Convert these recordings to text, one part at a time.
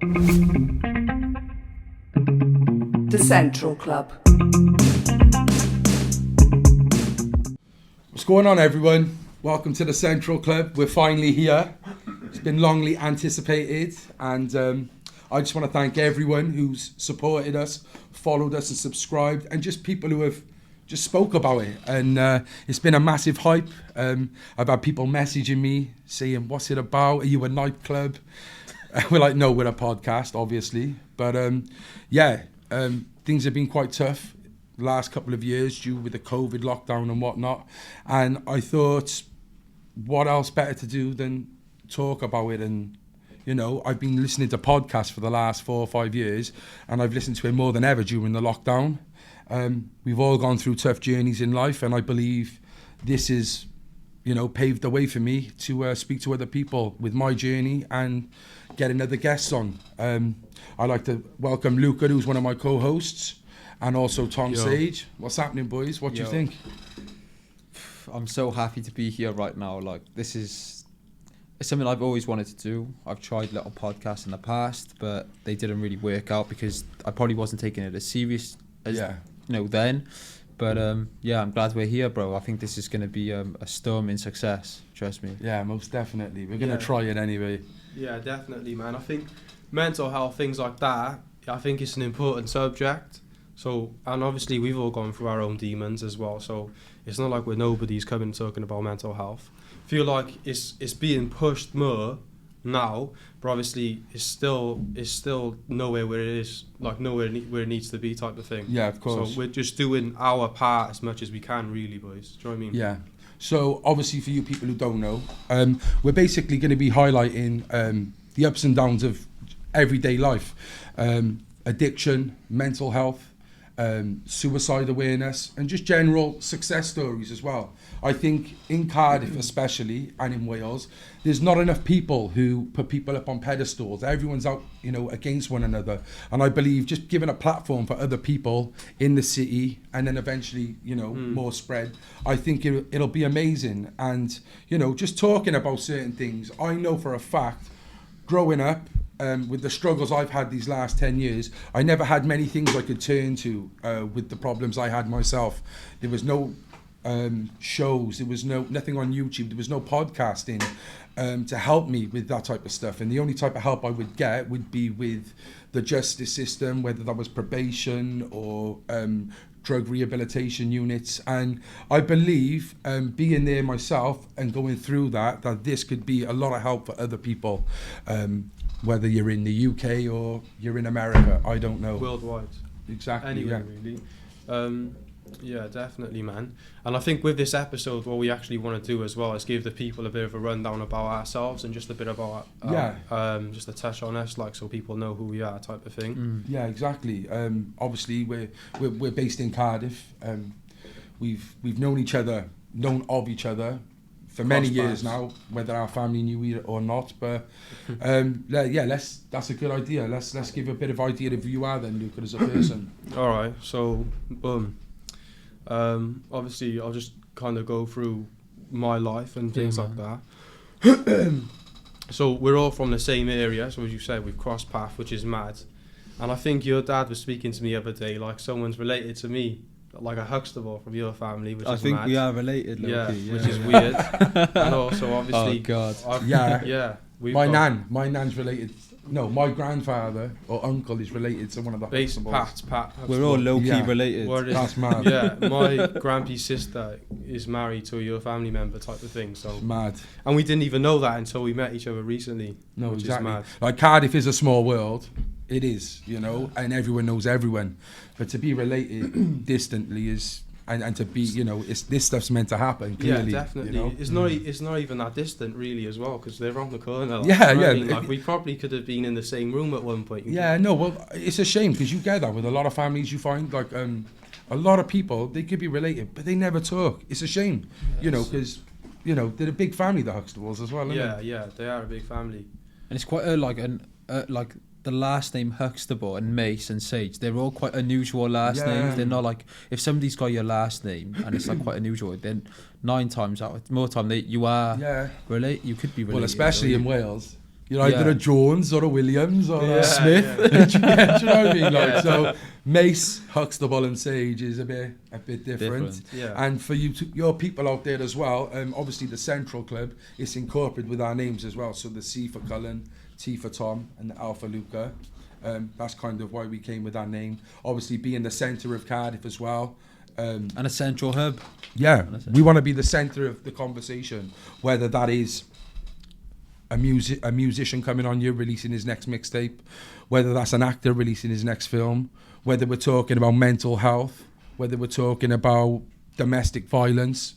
The Central Club. What's going on, everyone? Welcome to the Central Club. We're finally here. It's been longly anticipated, and I just want to thank everyone who's supported us, followed us and subscribed, and just people who have just spoke about it. And it's been a massive hype. I've had people messaging me saying, what's it about? Are you a nightclub? We're like, no, we're a podcast, obviously. But things have been quite tough the last couple of years due with the COVID lockdown and whatnot. And I thought, what else better to do than talk about it? And you know, I've been listening to podcasts for the last 4 or 5 years, and I've listened to it more than ever during the lockdown. We've all gone through tough journeys in life, and I believe this is, you know, paved the way for me to speak to other people with my journey and get another guest on. I'd like to welcome Luca, who's one of my co-hosts, and also Tom Sage. What's happening, boys? What do you think? I'm so happy to be here right now. Like, this is... It's something I've always wanted to do. I've tried little podcasts in the past, but they didn't really work out because I probably wasn't taking it as serious as then. But I'm glad we're here, bro. I think this is going to be a storming success. Trust me. Yeah, most definitely. We're going to try it anyway. Yeah, definitely, man. I think mental health, things like that, I think it's an important subject. So, and obviously we've all gone through our own demons as well. So it's not like nobody's coming talking about mental health. I feel like it's being pushed more now, but obviously it's still nowhere where it is, like nowhere where it needs to be, type of thing. Yeah, of course. So we're just doing our part as much as we can, really, boys. Do you know what I mean? Yeah. So obviously, for you people who don't know, we're basically going to be highlighting the ups and downs of everyday life, addiction, mental health, suicide awareness, and just general success stories as well. I think in Cardiff especially, and in Wales, there's not enough people who put people up on pedestals. Everyone's out, you know, against one another. And I believe just giving a platform for other people in the city, and then eventually, you know, more spread, I think it'll be amazing. And, you know, just talking about certain things, I know for a fact, growing up, with the struggles I've had these last 10 years, I never had many things I could turn to with the problems I had myself. There was no shows, there was nothing on YouTube, there was no podcasting to help me with that type of stuff. And the only type of help I would get would be with the justice system, whether that was probation or drug rehabilitation units. And I believe being there myself and going through that this could be a lot of help for other people. Whether you're in the UK or you're in America, I don't know. Worldwide. Exactly. Anywhere, really. Yeah, definitely, man. And I think with this episode, what we actually want to do as well is give the people a bit of a rundown about ourselves and just a bit about, just a touch on us, like, so people know who we are, type of thing. Yeah, exactly. Obviously, we're based in Cardiff. We've known of each other for many years now, whether our family knew it or not. But that's a good idea. Let's give a bit of idea of who you are then, Luca, as a person. All right. So, obviously, I'll just kind of go through my life and things like that. So we're all from the same area. So as you said, we've crossed paths, which is mad. And I think your dad was speaking to me the other day, like someone's related to me, like a Huxtable from your family, which is mad. I think we are related, Lukah. Which is weird. And also, obviously... Oh, God. My nan's related... No, my grandfather or uncle is related to one of the Huxtables. Pat. We're all low-key related. That's mad. Yeah, my grandpa's sister is married to your family member, type of thing. So mad. And we didn't even know that until we met each other recently. No, which exactly. Is mad. Like, Cardiff is a small world. It is, you know, and everyone knows everyone. But to be related distantly is... And to be, you know, this stuff's meant to happen. Clearly, yeah, definitely. You know? It's not even that distant, really, as well, because they're on the corner. Like, yeah. I mean? Like, we probably could have been in the same room at one point. Yeah, no. Well, it's a shame because you get that with a lot of families. You find like a lot of people, they could be related, but they never talk. It's a shame, you know, because you know they're a big family, the Huxtables as well. Yeah, they are a big family. And it's quite like the last name Huxtable and Mace and Sage, they're all quite unusual last names. They're not like, if somebody's got your last name and it's like quite unusual, then 9 times out of more time you are you could be related. Well, especially in Wales, You're either Yeah. a Jones or a Williams or a Smith. Yeah. Do you know what I mean? Like, Yeah. so Mace, Huxtable and Sage is a bit different. Yeah. And for your people out there as well, obviously the Central Club is incorporated with our names as well. So the C for Cullan, T for Tom, and the L for Luca. That's kind of why we came with our name. Obviously being the centre of Cardiff as well. And a central hub. Yeah, we want to be the centre of the conversation, whether that is a musician coming on here releasing his next mixtape, whether that's an actor releasing his next film, whether we're talking about mental health, whether we're talking about domestic violence.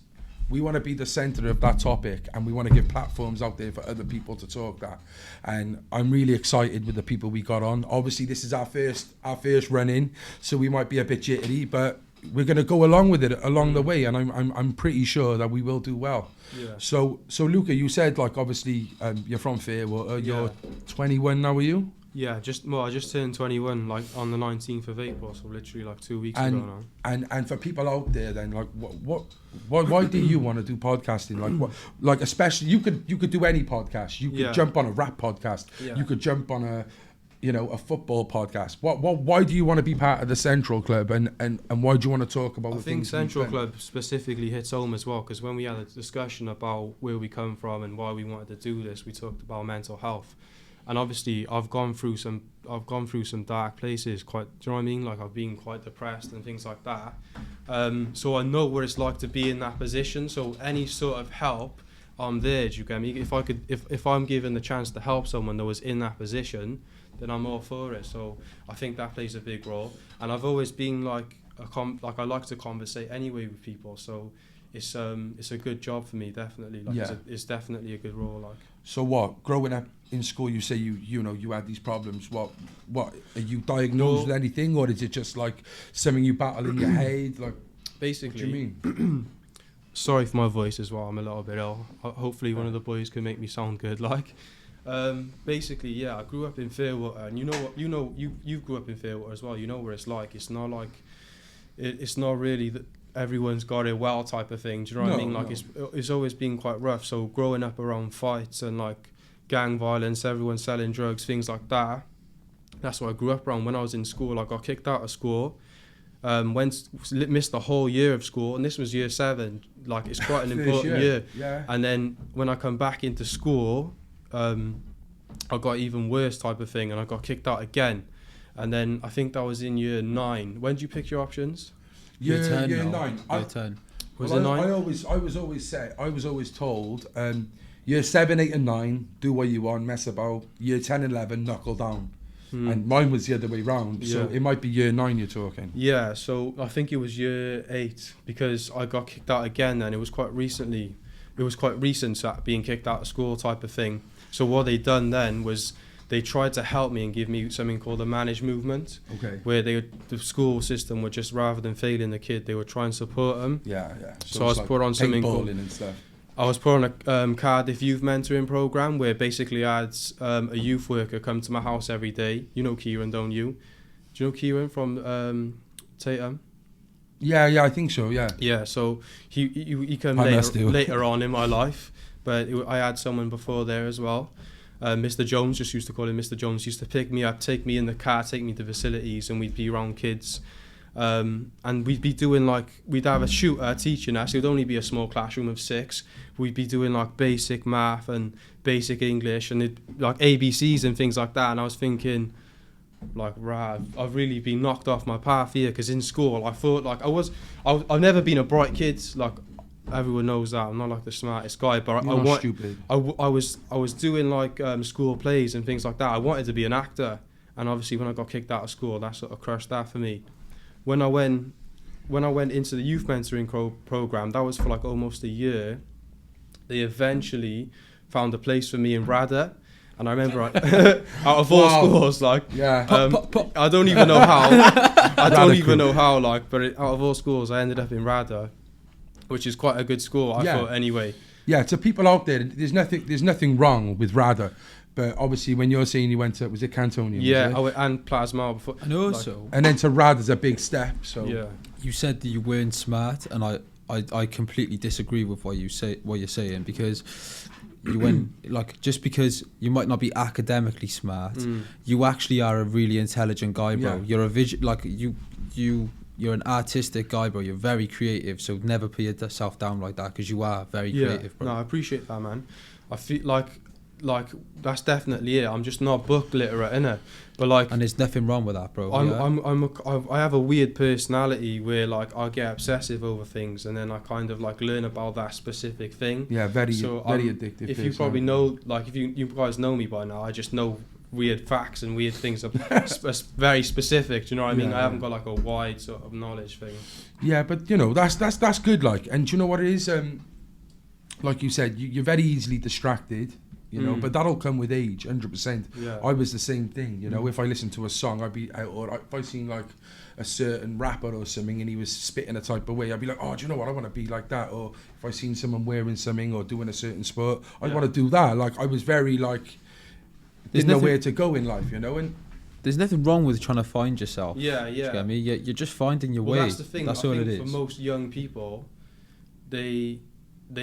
We want to be the centre of that topic, and we want to give platforms out there for other people to talk that. And I'm really excited with the people we got on. Obviously, this is our first run in, so we might be a bit jittery, but we're going to go along with it along the way, and I'm pretty sure that we will do well. Yeah. So Luca, you said like obviously you're from Fairwater. You're 21 now, are you? Yeah, I just turned 21 like on the 19th of April, so literally like 2 weeks ago now. And for people out there, then like why do you want to do podcasting? Like especially you could do any podcast. You could jump on a rap podcast. Yeah. You could jump on a football podcast. Why do you want to be part of the Central Club, and why do you want to talk about? I think Central Club specifically hits home as well, because when we had a discussion about where we come from and why we wanted to do this, we talked about mental health. And obviously, I've gone through some dark places. Do you know what I mean? Like I've been quite depressed and things like that. So I know what it's like to be in that position. So any sort of help, I'm there. Do you get me? If I'm given the chance to help someone that was in that position, then I'm all for it. So I think that plays a big role. And I've always been like I like to conversate anyway with people. So it's a good job for me, definitely. Like it's definitely a good role. Like. So what? Growing up in school, you say you had these problems. What are you diagnosed with anything, or is it just like something you battle in your head? Like basically. What do you mean? Sorry for my voice as well. I'm a little bit ill. Hopefully, one of the boys can make me sound good. Like, basically, yeah. I grew up in Fairwater, and you grew up in Fairwater as well. You know where it's like. It's not like it's not really that everyone's got it well type of thing. Do you know what I mean? Like it's always been quite rough. So growing up around fights and like gang violence, everyone selling drugs, things like that. That's what I grew up around. When I was in school, I got kicked out of school. Missed the whole year of school, and this was year 7. Like it's quite an important year. Yeah. And then when I come back into school, I got even worse type of thing, and I got kicked out again. And then I think that was in year 9. When did you pick your options? Year 9. Year 10. Was it 9? I was always told, year 7, 8 and 9, do what you want, mess about. Year 10 and 11, knuckle down. And mine was the other way round. So it might be year 9 you're talking. Yeah, so I think it was year 8, because I got kicked out again, and it was quite recently. It was quite recent, being kicked out of school type of thing. So what they done then was they tried to help me and give me something called a managed movement. Okay. Where the school system would just, rather than failing the kid, they would try and support them. Yeah. So I was put on something called and stuff. I was put on a Cardiff youth mentoring program, where basically I had a youth worker come to my house every day. You know Kieran, don't you? Do you know Kieran from Tatum? Yeah, I think so. Yeah. Yeah. So he came later on in my life, but I had someone before there as well. Mr. Jones, just used to call him Mr. Jones, used to pick me up, take me in the car, take me to facilities, and we'd be around kids. And we'd be doing we'd have a shooter teaching us. It would only be a small classroom of 6. We'd be doing like basic math and basic English and like ABCs and things like that. And I was thinking, like, I've really been knocked off my path here, because in school I thought like I've never been a bright kid. Like everyone knows that I'm not like the smartest guy, but stupid. I was doing like school plays and things like that. I wanted to be an actor, and obviously when I got kicked out of school, that sort of crushed that for me. When I went into the youth mentoring program, that was for like almost a year. They eventually found a place for me in Rada, and I remember out of all schools, like I don't even know how. But out of all schools, I ended up in Rada, which is quite a good school, I thought anyway. Yeah, to people out there, there's nothing wrong with Rada. But obviously, when you're saying you went to, was it Cantonian? Yeah, and Plasma before. And also, and then to Rad is a big step. So yeah, you said that you weren't smart, and I completely disagree with what you're saying, because like, just because you might not be academically smart, you actually are a really intelligent guy, bro. Yeah. You're a you're an artistic guy, bro. You're very creative, so never put yourself down like that, because you are very creative, bro. No, I appreciate that, man. I feel like that's definitely it. I'm just not book literate, innit? But like, And there's nothing wrong with that, bro. I have a weird personality where like I get obsessive over things, and then I kind of like learn about that specific thing. Yeah, very I'm- addictive. If you probably know, like if you guys know me by now, I just know weird facts and weird things are very specific. Do you know what I mean? Yeah, I haven't got like a wide sort of knowledge thing. Yeah, but you know, that's good. Like, and do you know what it is? Like you said, you're very easily distracted. You know, but that'll come with age, 100%. Yeah. I was the same thing. You know, if I listened to a song, I'd be, or if I seen like a certain rapper or something, and he was spitting a type of way, I'd be like, oh, do you know what? I want to be like that. Or if I seen someone wearing something or doing a certain sport, I want to do that. Like, I was very like, didn't know where to go in life. You know, and There's nothing wrong with trying to find yourself. Yeah, Do you yeah. get me? You're just finding your way. Well, that's the thing. That's I all think it is. for most young people, they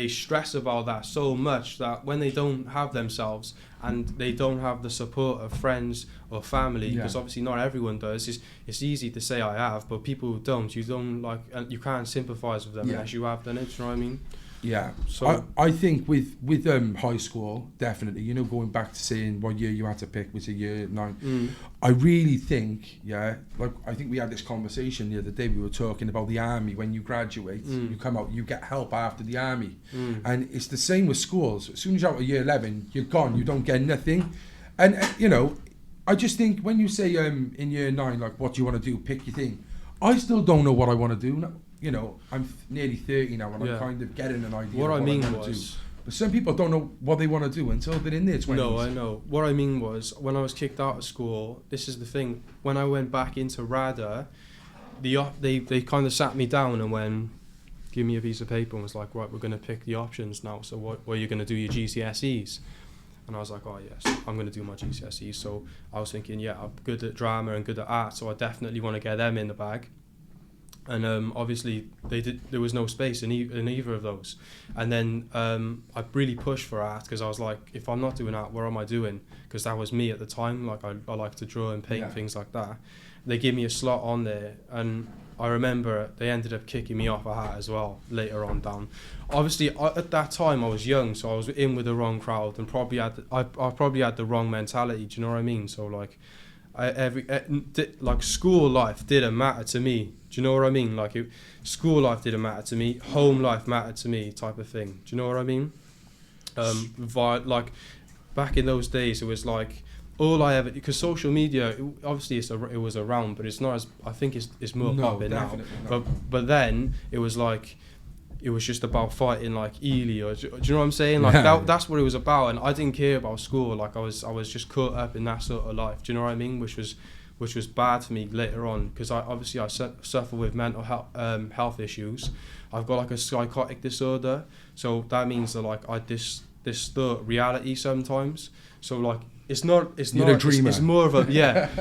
stress about that so much that when they don't have themselves and they don't have the support of friends or family, because obviously not everyone does. It's easy to say I have, but people who don't, you don't like, and you can't sympathise with them unless you have done it. Do you know what I mean? yeah. So I think with high school, definitely, you know, going back to saying what year you had to pick was a year 9. I really think, like I think we had this conversation the other day. We were talking about the army. When you graduate, you come out, you get help after the army, and it's the same with schools. As soon as you're out of year 11, you're gone. You don't get nothing, and you know, I just think when you say in year 9, like, what do you want to do? Pick your thing. I still don't know what I want to do. You know, I'm nearly 30 now, and I'm kind of getting an idea. what I mean want to do. was, But some people don't know what they want to do until they're in their 20s. no, I know. What I mean was, when I was kicked out of school, this is the thing. When I went back into RADA, they kind of sat me down and went, give me a piece of paper, and was like, right, we're going to pick the options now. So what are you going to do your GCSEs? And I was like, oh yes, I'm going to do my GCSEs. So I was thinking, yeah, I'm good at drama and good at art, so I definitely want to get them in the bag. And obviously there was no space in either of those. And then I really pushed for art, because I was like, if I'm not doing art, what am I doing? Because that was me at the time. Like I like to draw and paint, things like that. They gave me a slot on there, and I remember they ended up kicking me off a hat as well later on down. Obviously at that time I was young, so I was in with the wrong crowd, and I probably had the wrong mentality. Do you know what I mean? So like like school life didn't matter to me. Do you know what I mean? Like school life didn't matter to me. Home life mattered to me, type of thing. Do you know what I mean? Like back in those days, it was like all I ever, because social media, obviously it was around, but it's not as, I think it's more popping now. But then it was like, it was just about fighting like Ely, or do you know what I'm saying? Like that's what it was about, and I didn't care about school. Like I was just caught up in that sort of life. Do you know what I mean? Which was bad for me later on, because I suffer with mental health issues. I've got like a psychotic disorder, so that means that like I distort reality sometimes. So like it's more of a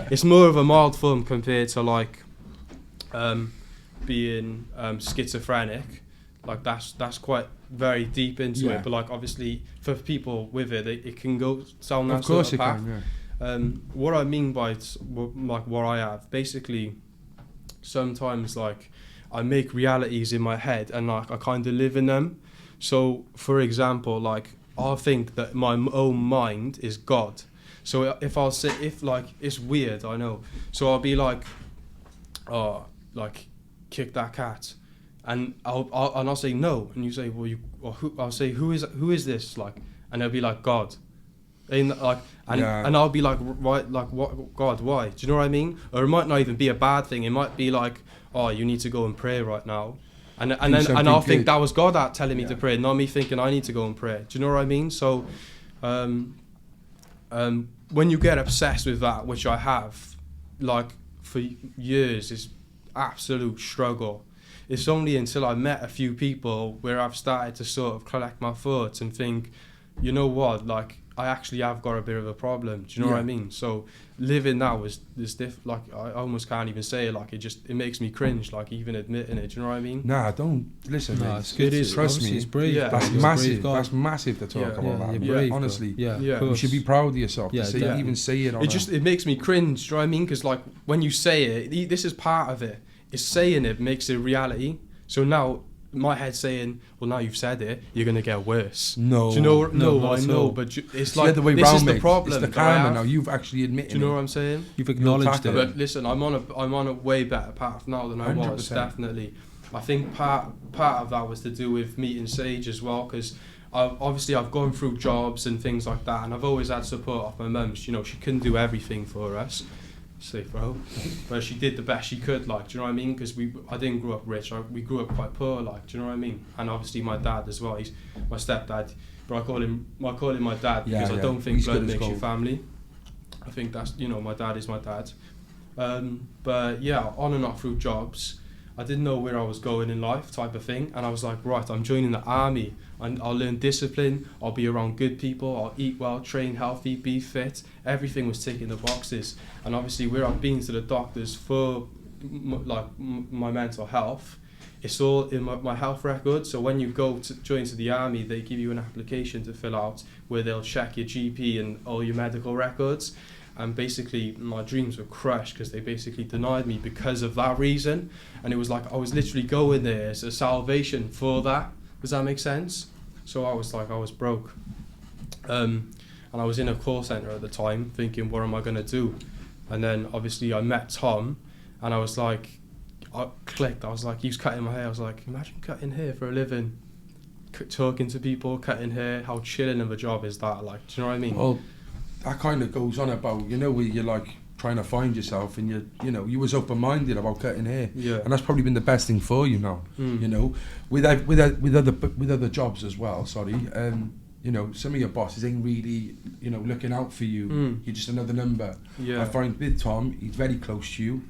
it's more of a mild form compared to like being schizophrenic. Like that's quite very deep into it, but like obviously for people with it can go down that sort of path. What I mean by like what I have, basically, sometimes like I make realities in my head and like I kind of live in them. So for example, like I'll think that my own mind is God. So if like it's weird, I know. So I'll be like, oh, like kick that cat. And I'll say no, and you say, well, I'll say, who is this, like, and they'll be like, God, and I'll be like, right, like, what, God, why? Do you know what I mean? Or it might not even be a bad thing. It might be like, oh, you need to go and pray right now, and I'll think that was God out telling me to pray, not me thinking I need to go and pray. Do you know what I mean? So, when you get obsessed with that, which I have, like for years, it's absolute struggle. It's only until I met a few people where I've started to sort of collect my thoughts and think, you know what, like I actually have got a bit of a problem. Do you know what I mean? So living now is like I almost can't even say it. Like it makes me cringe. Like even admitting it. Do you know what I mean? Nah, don't listen. No, mate. it's good. Trust me. It's brave. Yeah. That's You're a massive. brave guy. That's massive to talk about that. you're mate. brave, Honestly, yeah, Yeah. of you course. should be proud of yourself. Yeah, to say, definitely. even say it. On It makes me cringe. Do you know what I mean? Because like when you say it, this is part of it. Is saying it makes it reality. So now my head's saying, well, now you've said it, you're gonna get worse. No. Do you know? No, No, I not at know, all. but it's It's like the other way this round, is the mate. problem. It's the that I karma have. now. You've actually admitted. Do you know it. what I'm saying? You've acknowledged it. But listen, I'm on a way better path now than I was. 100%. Definitely. I think part of that was to do with meeting Sage as well, because I've gone through jobs and things like that, and I've always had support of my mum's. You know, she couldn't do everything for us, safe bro, but she did the best she could. Like, do you know what I mean? Because I didn't grow up rich. We grew up quite poor. Like, do you know what I mean? And obviously my dad as well. He's my stepdad, but I call him my dad because I don't think He's blood good as makes you gold. family. I think that's, my dad is my dad. But yeah, on and off through jobs, I didn't know where I was going in life, type of thing, and I was like, right, I'm joining the army, and I'll learn discipline, I'll be around good people, I'll eat well, train healthy, be fit. Everything was ticking the boxes, and obviously where I've been to the doctors for my mental health, it's all in my health record. So when you go to join to the army, they give you an application to fill out where they'll check your GP and all your medical records. And basically my dreams were crushed because they basically denied me because of that reason. And it was like I was literally going there as a salvation for that. Does that make sense? So I was broke. And I was in a call centre at the time thinking, what am I going to do? And then obviously I met Tom, and I was like, I clicked. I was like, he was cutting my hair. I was like, imagine cutting hair for a living, talking to people, cutting hair. How chilling of a job is that? Like, do you know what I mean? Well, that kind of goes on about, where you're like trying to find yourself, and you was open-minded about cutting hair. Yeah. And that's probably been the best thing for you now. With other jobs as well. Sorry. Some of your bosses ain't really, looking out for you. You're just another number. Yeah. I find with Tom, he's very close to you.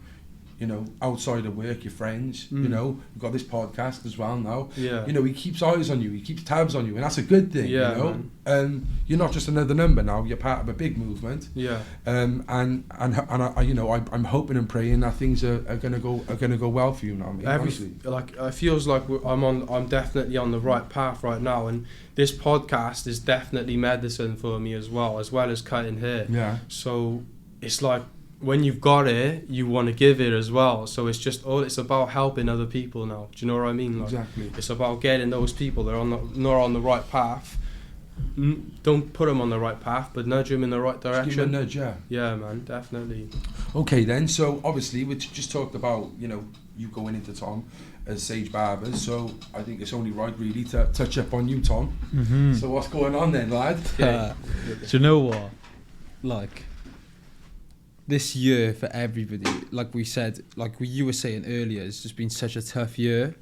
Outside of work, your friends, we've got this podcast as well now. Yeah. He keeps eyes on you, he keeps tabs on you, and that's a good thing, Yeah, man. You're not just another number now, you're part of a big movement. Yeah. And I'm hoping and praying that things are gonna go well for you now, mate, honestly. It feels like I'm definitely on the right path right now, and this podcast is definitely medicine for me as well as cutting hair. Yeah. So it's like, when you've got it, you want to give it as well. So it's about helping other people now. Do you know what I mean? Like, Exactly. It's about getting those people that are not on the right path. Don't put them on the right path, but nudge them in the right direction. Just give them a nudge, yeah. Yeah, man, definitely. Okay then, so obviously we just talked about, you going into Tom as Sage Barbers, so I think it's only right really to touch up on you, Tom. Mm-hmm. So what's going on then, lad? Do you know what? Like, this year for everybody, like we said, like you were saying earlier, it's just been such a tough year,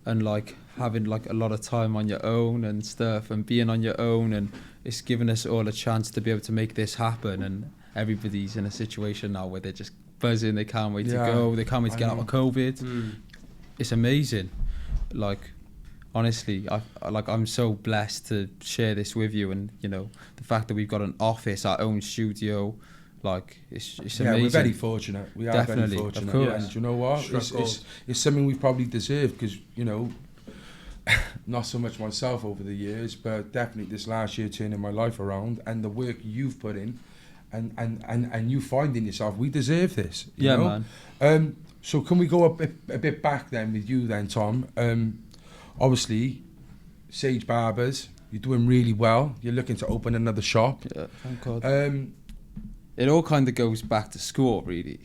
and like having like a lot of time on your own and stuff, and being on your own, and it's given us all a chance to be able to make this happen. And everybody's in a situation now where they're just buzzing, they can't wait to go, they can't wait to get out of COVID. It's amazing. Like, honestly, I'm so blessed to share this with you, and the fact that we've got an office, our own studio. Like, it's amazing. Yeah, we're very fortunate. We are Definitely, very fortunate. of course. And do you know what? It's something we probably deserve, because, not so much myself over the years, but definitely this last year turning my life around, and the work you've put in, and you finding yourself, we deserve this. You know? Man. So can we go a bit back then with you then, Tom? Obviously, Sage Barbers, you're doing really well. You're looking to open another shop. Yeah, thank God. It all kind of goes back to school, really,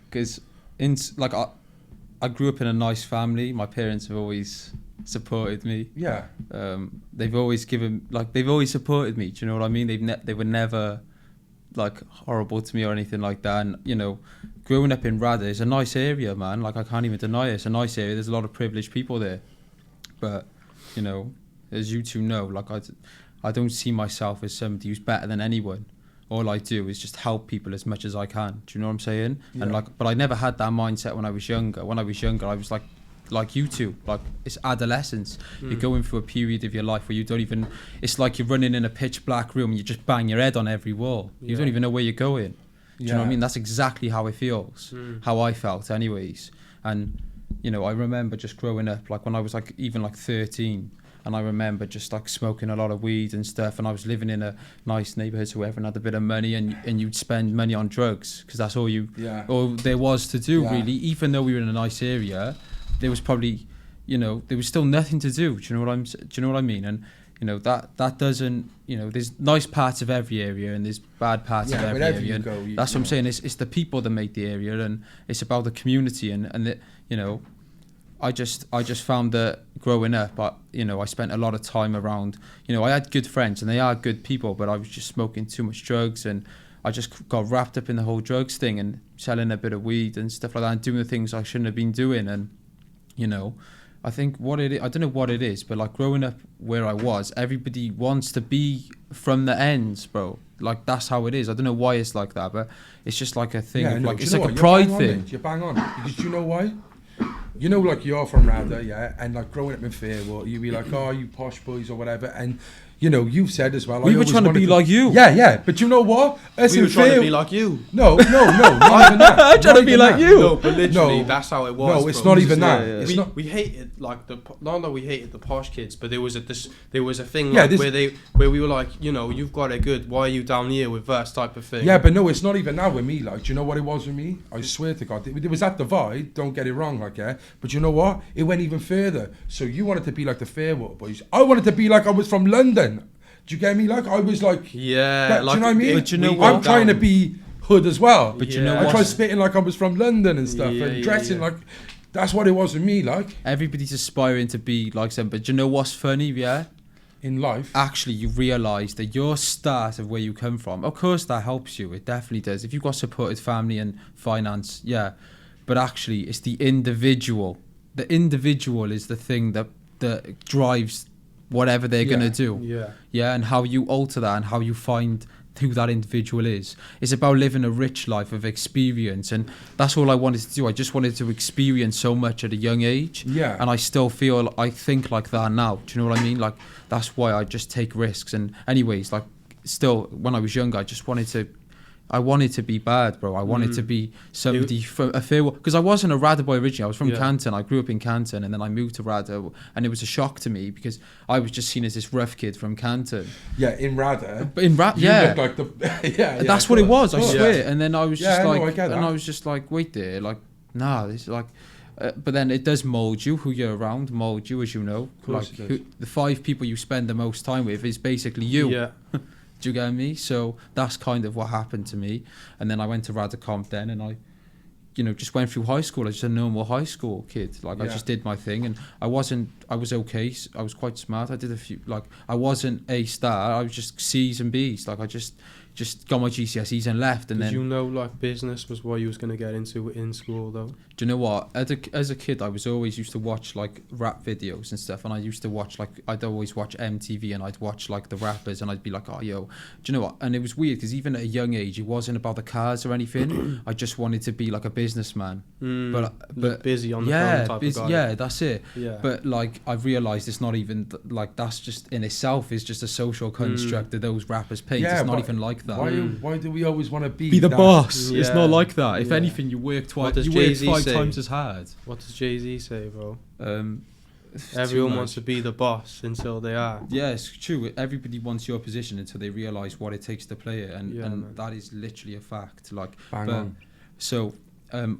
because I grew up in a nice family. My parents have always supported me. Yeah. They've always supported me. Do you know what I mean? They were never like horrible to me or anything like that. And growing up in Radda is a nice area, man. Like, I can't even deny it. It's a nice area. There's a lot of privileged people there, but as you two know, like, I don't see myself as somebody who's better than anyone. All I do is just help people as much as I can. Do you know what I'm saying? Yeah. And but I never had that mindset when I was younger. When I was younger, I was like like you two, like it's adolescence. You're going through a period of your life where you don't even, it's like you're running in a pitch black room and you just bang your head on every wall. You don't even know where you're going. Do you know what I mean? That's exactly how it feels, how I felt anyways. And, you know, I remember just growing up, like when I was like even like 13, and I remember just like smoking a lot of weed and stuff, and I was living in a nice neighborhood, so everyone had a bit of money, and you'd spend money on drugs because that's all there was to do really. Even though we were in a nice area, there was probably, you know, there was still nothing to do. Do you know what I mean? And you know that doesn't, you know, there's nice parts of every area and there's bad parts of every area. That's what I'm saying. It's the people that make the area, and it's about the community, and the, you know. I just found that growing up, I spent a lot of time around, you know, I had good friends and they are good people, but I was just smoking too much drugs, and I just got wrapped up in the whole drugs thing and selling a bit of weed and stuff like that and doing the things I shouldn't have been doing. And, you know, I think I don't know what it is, but like growing up where I was, everybody wants to be from the ends, bro. Like that's how it is. I don't know why it's like that, but it's just like a thing of like, it's like a pride thing. You're bang on, because you know why? You know, like you're from Rada, and like growing up in Fairwater, you'd be like, oh, you posh boys or whatever, and you know, you've said as well. We were trying to be like you. Yeah, but you know what? We were trying to be like you. No, not even that. I'm trying to be like you. No, but literally, that's how it was. No, it's not even that. It's not. We hated like not that we hated the posh kids, but there was a thing like where we were like, you know, you've got it good. Why are you down here with us type of thing? Yeah, but no, it's not even that with me. Like, do you know what it was with me? I swear to God, there was that divide. Don't get it wrong, like but you know what? It went even further. So you wanted to be like the Fairwater boys. I wanted to be like I was from London. Do you get me? Like I was like, do you know what I mean? But you know I'm trying to be hood as well. But you know I tried spitting like I was from London and stuff, and dressing like. That's what it was with me. Like everybody's aspiring to be like them. But you know what's funny? Yeah, in life, actually, you realise that your start of where you come from. Of course, that helps you. It definitely does. If you've got supported family and finance, yeah. But actually, it's the individual. The individual is the thing that drives whatever they're going to do. Yeah, and how you alter that and how you find who that individual is. It's about living a rich life of experience, and that's all I wanted to do. I just wanted to experience so much at a young age. Yeah. And I still I think like that now. Do you know what I mean? Like, that's why I just take risks. And anyways, like, still, when I was younger, I wanted to be bad, bro. I wanted to be somebody from a fair, because I wasn't a Rada boy originally. I was from Canton. I grew up in Canton, and then I moved to Rada, and it was a shock to me because I was just seen as this rough kid from Canton. Yeah, in Rada. But in Rada, you look like the that's what it was. I swear. And then I was just like, I get that. And I was just like, wait there, like, nah, this is like. But then it does mould you, who you're around, mould you, as you know. Like the 5 people you spend the most time with is basically you. Yeah. Do you get me? So that's kind of what happened to me. And then I went to Radicomp then, and I, you know, just went through high school. I was just a normal high school kid. Like, I just did my thing, and I was okay. I was quite smart. I did a few, like, I wasn't A star. I was just C's and B's. Like, I just got my GCSEs and left. And Did then, you know, like, business was what you was going to get into in school, though? Do you know what? As a kid, I was always used to watch, like, rap videos and stuff. And I used to watch, like, I'd always watch MTV, and I'd watch, like, the rappers, and I'd be like, oh, yo. Do you know what? And it was weird, because even at a young age, it wasn't about the cars or anything. I just wanted to be, like, a businessman. But busy on the phone type of guy. Yeah, that's it. Yeah. But, like, I've realised it's not even, like, that's just in itself is just a social construct that those rappers paint. It's not even like that. Why do we always want to be the boss? Yeah. It's not like that. If anything, you work twice. You work 5 times as hard. What does Jay-Z say, bro? Everyone wants to be the boss until they are. Yeah, it's true. Everybody wants your position until they realise what it takes to play it, and that is literally a fact. Like, so.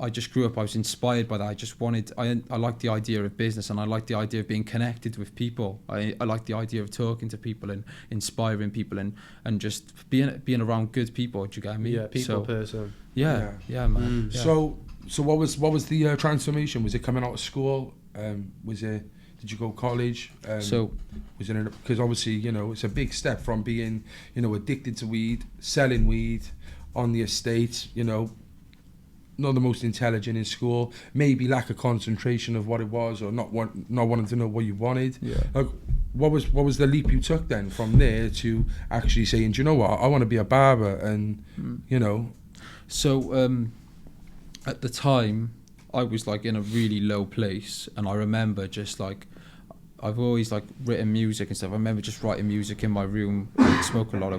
I just grew up, I was inspired by that. I just wanted, I liked the idea of business, and I liked the idea of being connected with people. I liked the idea of talking to people and inspiring people and just being around good people. Do you get me? Yeah, person. Yeah, man. Yeah. So what was the transformation? Was it coming out of school? Did you go to college? Was it, because obviously, you know, it's a big step from being, you know, addicted to weed, selling weed on the estate, you know, not the most intelligent in school, maybe lack of concentration of what it was, or not wanting to know what you wanted. Yeah. Like, what was the leap you took then from there to actually saying, do you know what, I want to be a barber, and you know? So at the time, I was like in a really low place, and I remember just like, I've always like written music and stuff. I remember just writing music in my room, like, smoke a lot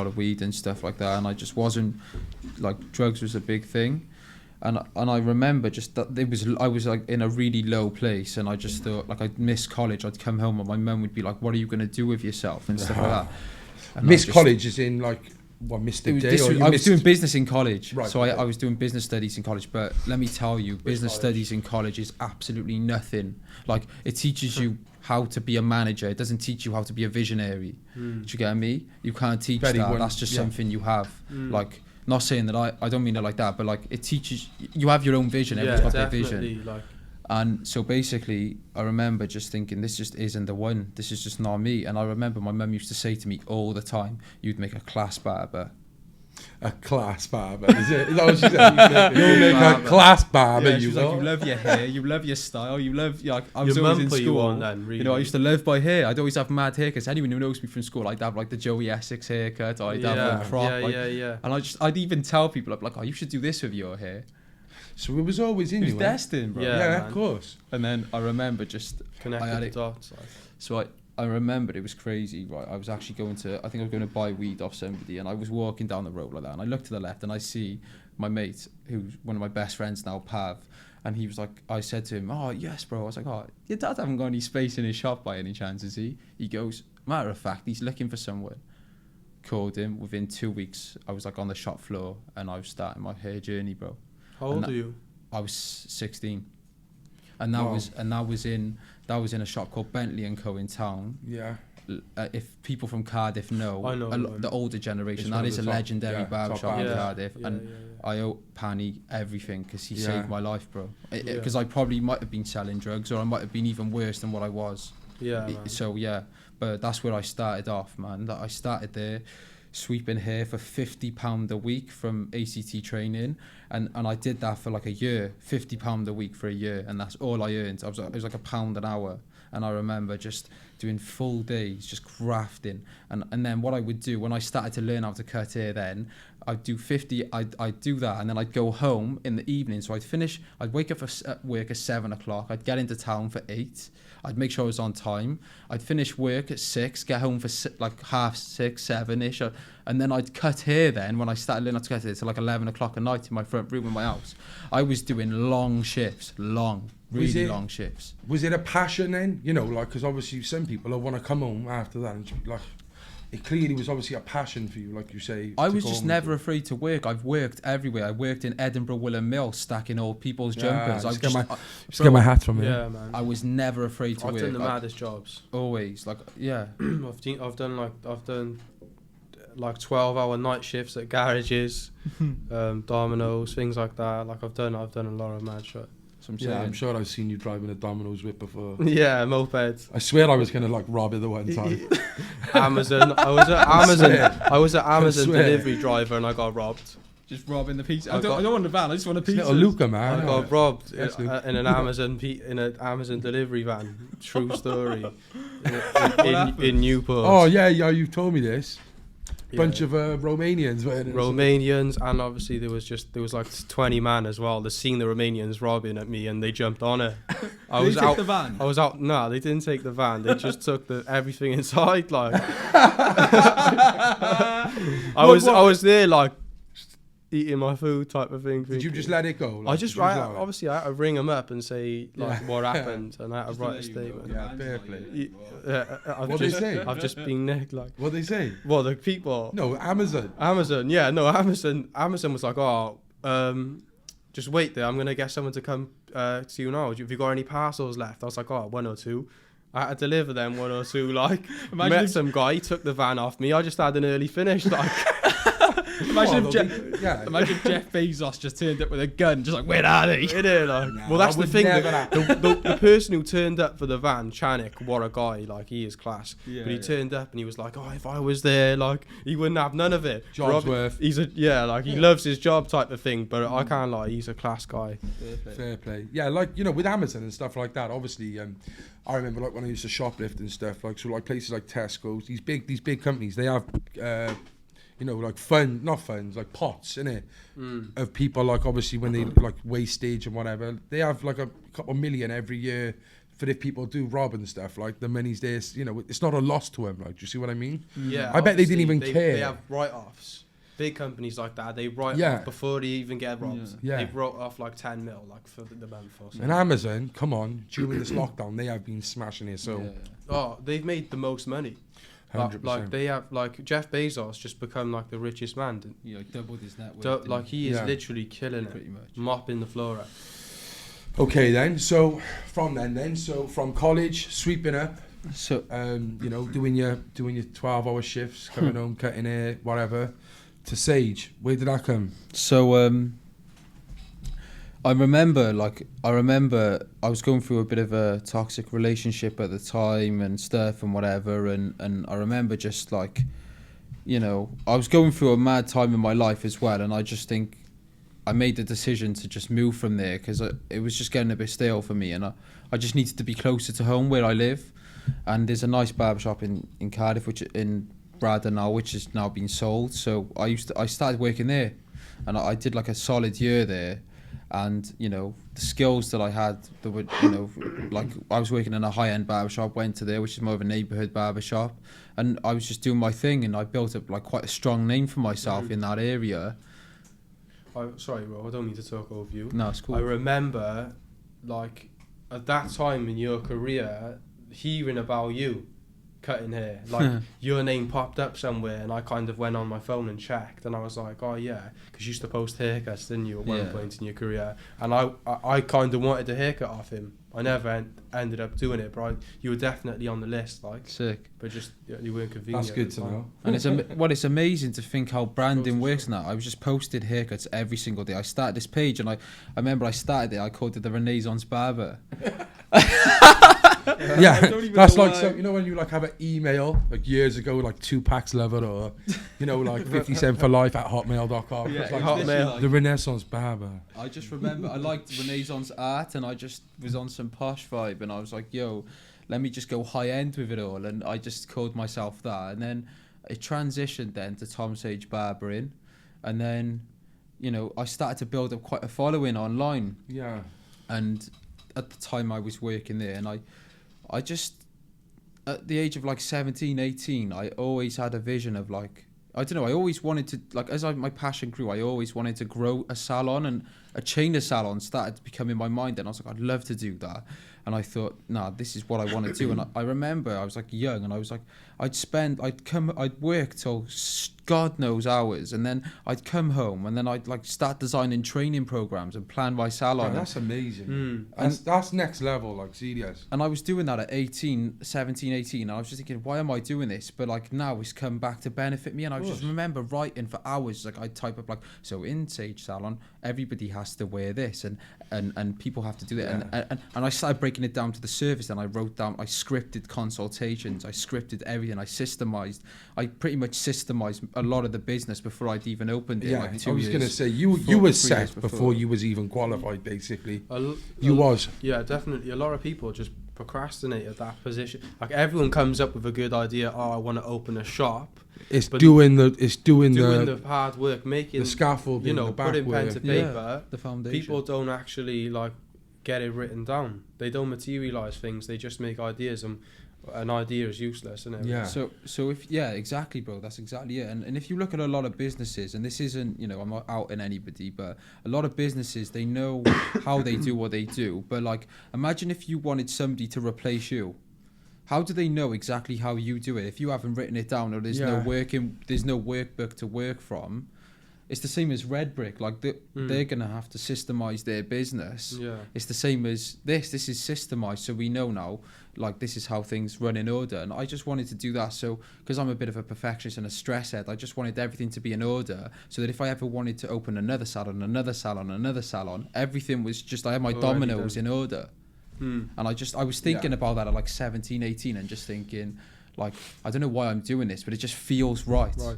of weed and stuff like that, and I just wasn't like, drugs was a big thing. And I remember just that I was like in a really low place, and I just thought like I'd miss college. I'd come home and my mum would be like, "What are you going to do with yourself?" and stuff like that. And Miss college is in like what, missed the day? I was doing business in college, right, so okay. I was doing business studies in college. But let me tell you, business studies in college is absolutely nothing. Like, it teaches you how to be a manager. It doesn't teach you how to be a visionary. Do you get me? You can't teach that. That's just something you have. Like. Not saying that I don't mean it like that, but like it teaches you have your own vision. Everyone's got their vision. Like. And so basically, I remember just thinking, this just isn't the one. This is just not me. And I remember my mum used to say to me all the time, "You'd make a class barber." A class barber, is it? Is that what she said? You'll make a class barber. Yeah, she was like, "You love your hair, you love your style, you love." Like, I was your always mum in put school. You on then, really? You know, I used to live by hair. I'd always have mad haircuts. Anyone who knows me from school, I'd have like the Joey Essex haircut. I'd have a crop. Yeah. And I'd even tell people, I'd be like, "Oh, you should do this with your hair." So it was always in It was you. destined, bro. Yeah, of course. And then I remember just connected the dots. Like. So I remembered, it was crazy, right? I was actually going to buy weed off somebody, and I was walking down the road like that, and I look to the left and I see my mate, who's one of my best friends now, Pav, and he was like, I said to him, "Oh, yes, bro." I was like, "Oh, your dad haven't got any space in his shop by any chance, is he?" He goes, "Matter of fact, he's looking for someone." Called him. Within 2 weeks, I was like on the shop floor, and I was starting my hair journey, bro. How old are you? I was 16. And that was in a shop called Bentley and Co in town. Yeah. If people from Cardiff know, the older generation, that is a legendary barbershop in Cardiff. I owe Panny everything because he saved my life, bro. Because I probably might have been selling drugs, or I might have been even worse than what I was. Yeah. Man. So yeah, but that's where I started off, man. That I started there, sweeping hair for £50 a week from ACT training, and I did that for like a year, £50 a week for a year, and that's all I earned. It was like £1 an hour, and I remember just doing full days, just grafting, and then what I would do when I started to learn how to cut hair, then I'd do 50, I'd do that, and then I'd go home in the evening. So I'd wake up at work at 7 o'clock, I'd get into town for 8, I'd make sure I was on time, I'd finish work at 6, get home for like 6:30, 7ish, and then I'd cut hair then, when I started learning how to cut hair, to like 11 o'clock at night in my front room in my house. I was doing long shifts, really long shifts. Was it a passion then? You know, like, because obviously some people will want to come home after that and just be like, it clearly was obviously a passion for you, like you say. I was just never afraid to work. I've worked everywhere. I worked in Edinburgh Willen Mill, stacking old people's jumpers. Just get my hat from it. Yeah, man. I was never afraid to work. I've done the maddest jobs. Always, like, yeah. I've done 12-hour night shifts at garages, Domino's, things like that. Like I've done a lot of mad shit. I'm sure I've seen you driving a Domino's whip before. Yeah, moped. I swear I was gonna like rob it the one time. Amazon. I was at Amazon delivery driver and I got robbed. Just robbing the pizza. I don't want a van. I just want a pizza. Little Luca, man. I got robbed in an Amazon delivery van. True story. In Newport. Oh yeah, you told me this. Bunch of Romanians. Romanians, and obviously there was like 20 man as well. They seen the Romanians robbing at me and they jumped on it. Did they take the van? I was out. No, they didn't take the van. They just took everything inside. Like I was there like eating my food type of thing. Did you just let it go? Like, obviously I had to ring them up and say like what happened, and I had to write a statement. Yeah, fair play. What they say? I've just been nicked. Like what they say? Well, the people. No, Amazon. Yeah, no, Amazon was like, oh, just wait there. I'm gonna get someone to come to you now. Have you got any parcels left? I was like, oh, 1 or 2. I had to deliver them 1 or 2. Like, met some guy. He took the van off me. I just had an early finish. Like. Imagine if Jeff Bezos just turned up with a gun, just like, where are they? Well, that's the thing. The person who turned up for the van, Chanik, what a guy! Like, he is class. Yeah, but he turned up and he was like, "Oh, if I was there, like, he wouldn't have none of it." Job's worth. He loves his job type of thing. But I can't lie, he's a class guy. Fair play. Yeah, like with Amazon and stuff like that. Obviously, I remember like when I used to shoplift and stuff. Like places like Tesco's, these big companies, they have. like not funds, like pots, innit? Of people, like, obviously, when they, like, wastage and whatever, they have, like, a couple million every year for if people do rob and stuff. Like, the money's there, it's not a loss to them, like, do you see what I mean? Yeah, I bet they didn't obviously even care. They have write-offs. Big companies like that, they write Yeah. off before they even get robbed. Yeah. They wrote off like 10 mil, like, for the month or something. And Amazon, come on, during this lockdown, they have been smashing it, so... Oh, they've made the most money. 100%. Like, they have, like, Jeff Bezos just become, like, the richest man. Yeah, like doubled his net worth. Like, he is Yeah. literally killing Pretty it. much. Mopping the floor up. Okay, then, so from college, sweeping up, So doing your 12-hour shifts, coming home, cutting hair, whatever, to Sage. Where did that come? So I remember I was going through a bit of a toxic relationship at the time and stuff and whatever, and I remember just like, I was going through a mad time in my life as well, and I just think I made the decision to just move from there because it was just getting a bit stale for me, and I just needed to be closer to home where I live. And there's a nice barbershop in Cardiff, which in Bradder now, which has now been sold. So I started working there, and I did like a solid year there. And the skills that I had, that were like I was working in a high-end barbershop, went to there, which is more of a neighbourhood barbershop, and I was just doing my thing, and I built up like quite a strong name for myself in that area. Sorry, Ro, I don't mean to talk over you. No, it's cool. I remember, like, at that time in your career, hearing about you cutting hair, like your name popped up somewhere, and I kind of went on my phone and checked, and I was like, oh yeah, because you used to post haircuts, didn't you, at one point in your career? And I kind of wanted a haircut off him. I never ended up doing it, but you were definitely on the list, like. Sick. But just you weren't convenient. That's good to know. And it's amazing to think how branding works now. I was just posted haircuts every single day. I started this page, and I remember I started it. I called it the Renaissance Barber. Yeah, that's like, why. so, when you like have an email like years ago, like Tupac's Lover, or like 50 Cent for Life at hotmail.com. Yeah, It's like Hotmail. the Renaissance Barber. I just remember I liked Renaissance art, and I just was on some posh vibe, and I was like, yo, let me just go high end with it all, and I just called myself that. And then it transitioned then to Tom Sage Barbering, and then I started to build up quite a following online. Yeah. And at the time I was working there, and I just, at the age of like 17, 18, I always had a vision of like, I don't know, I always wanted to, like, as my passion grew, I always wanted to grow a salon, and a chain of salons started to become in my mind, and I was like, I'd love to do that. And I thought, nah, this is what I want to do. And I remember I was like young, and I was like, I'd work till God knows hours, and then I'd come home, and then I'd like start designing training programs and plan my salon. Oh, that's amazing. And That's next level, like, serious. And I was doing that at 17, 18, and I was just thinking, why am I doing this? But like now it's come back to benefit me, and I just remember writing for hours. Like I'd type up like, so in Sage Salon, everybody has to wear this, and people have to do it. Yeah. And I started breaking it down to the service, and I scripted consultations, I scripted everything, I pretty much systemized a lot of the business before I'd even opened it. Yeah, like 2 I was years. going to say, you were set before you was even qualified, basically. Was. Yeah, definitely. A lot of people just procrastinate at that position. Like, everyone comes up with a good idea, I want to open a shop. It's doing the hard work, making the scaffolding, the back putting pen work. to paper. The foundation. People don't actually like get it written down. They don't materialize things. They just make ideas, and an idea is useless, isn't it? Yeah. So if exactly, bro, that's exactly it. And if you look at a lot of businesses, and this isn't, I'm not outing anybody, but a lot of businesses, they know how they do what they do. But like, imagine if you wanted somebody to replace you. How do they know exactly how you do it if you haven't written it down, or there's no workbook to work from? It's the same as Red Brick. Like they're gonna have to systemize their business. Yeah. It's the same as this. This is systemized, so we know now. Like this is how things run in order. And I just wanted to do that. So because I'm a bit of a perfectionist and a stress head, I just wanted everything to be in order, so that if I ever wanted to open another salon, everything was just, I had my dominoes in order. And I was thinking about that at like 17, 18, and just thinking, like, I don't know why I'm doing this, but it just feels right. Right.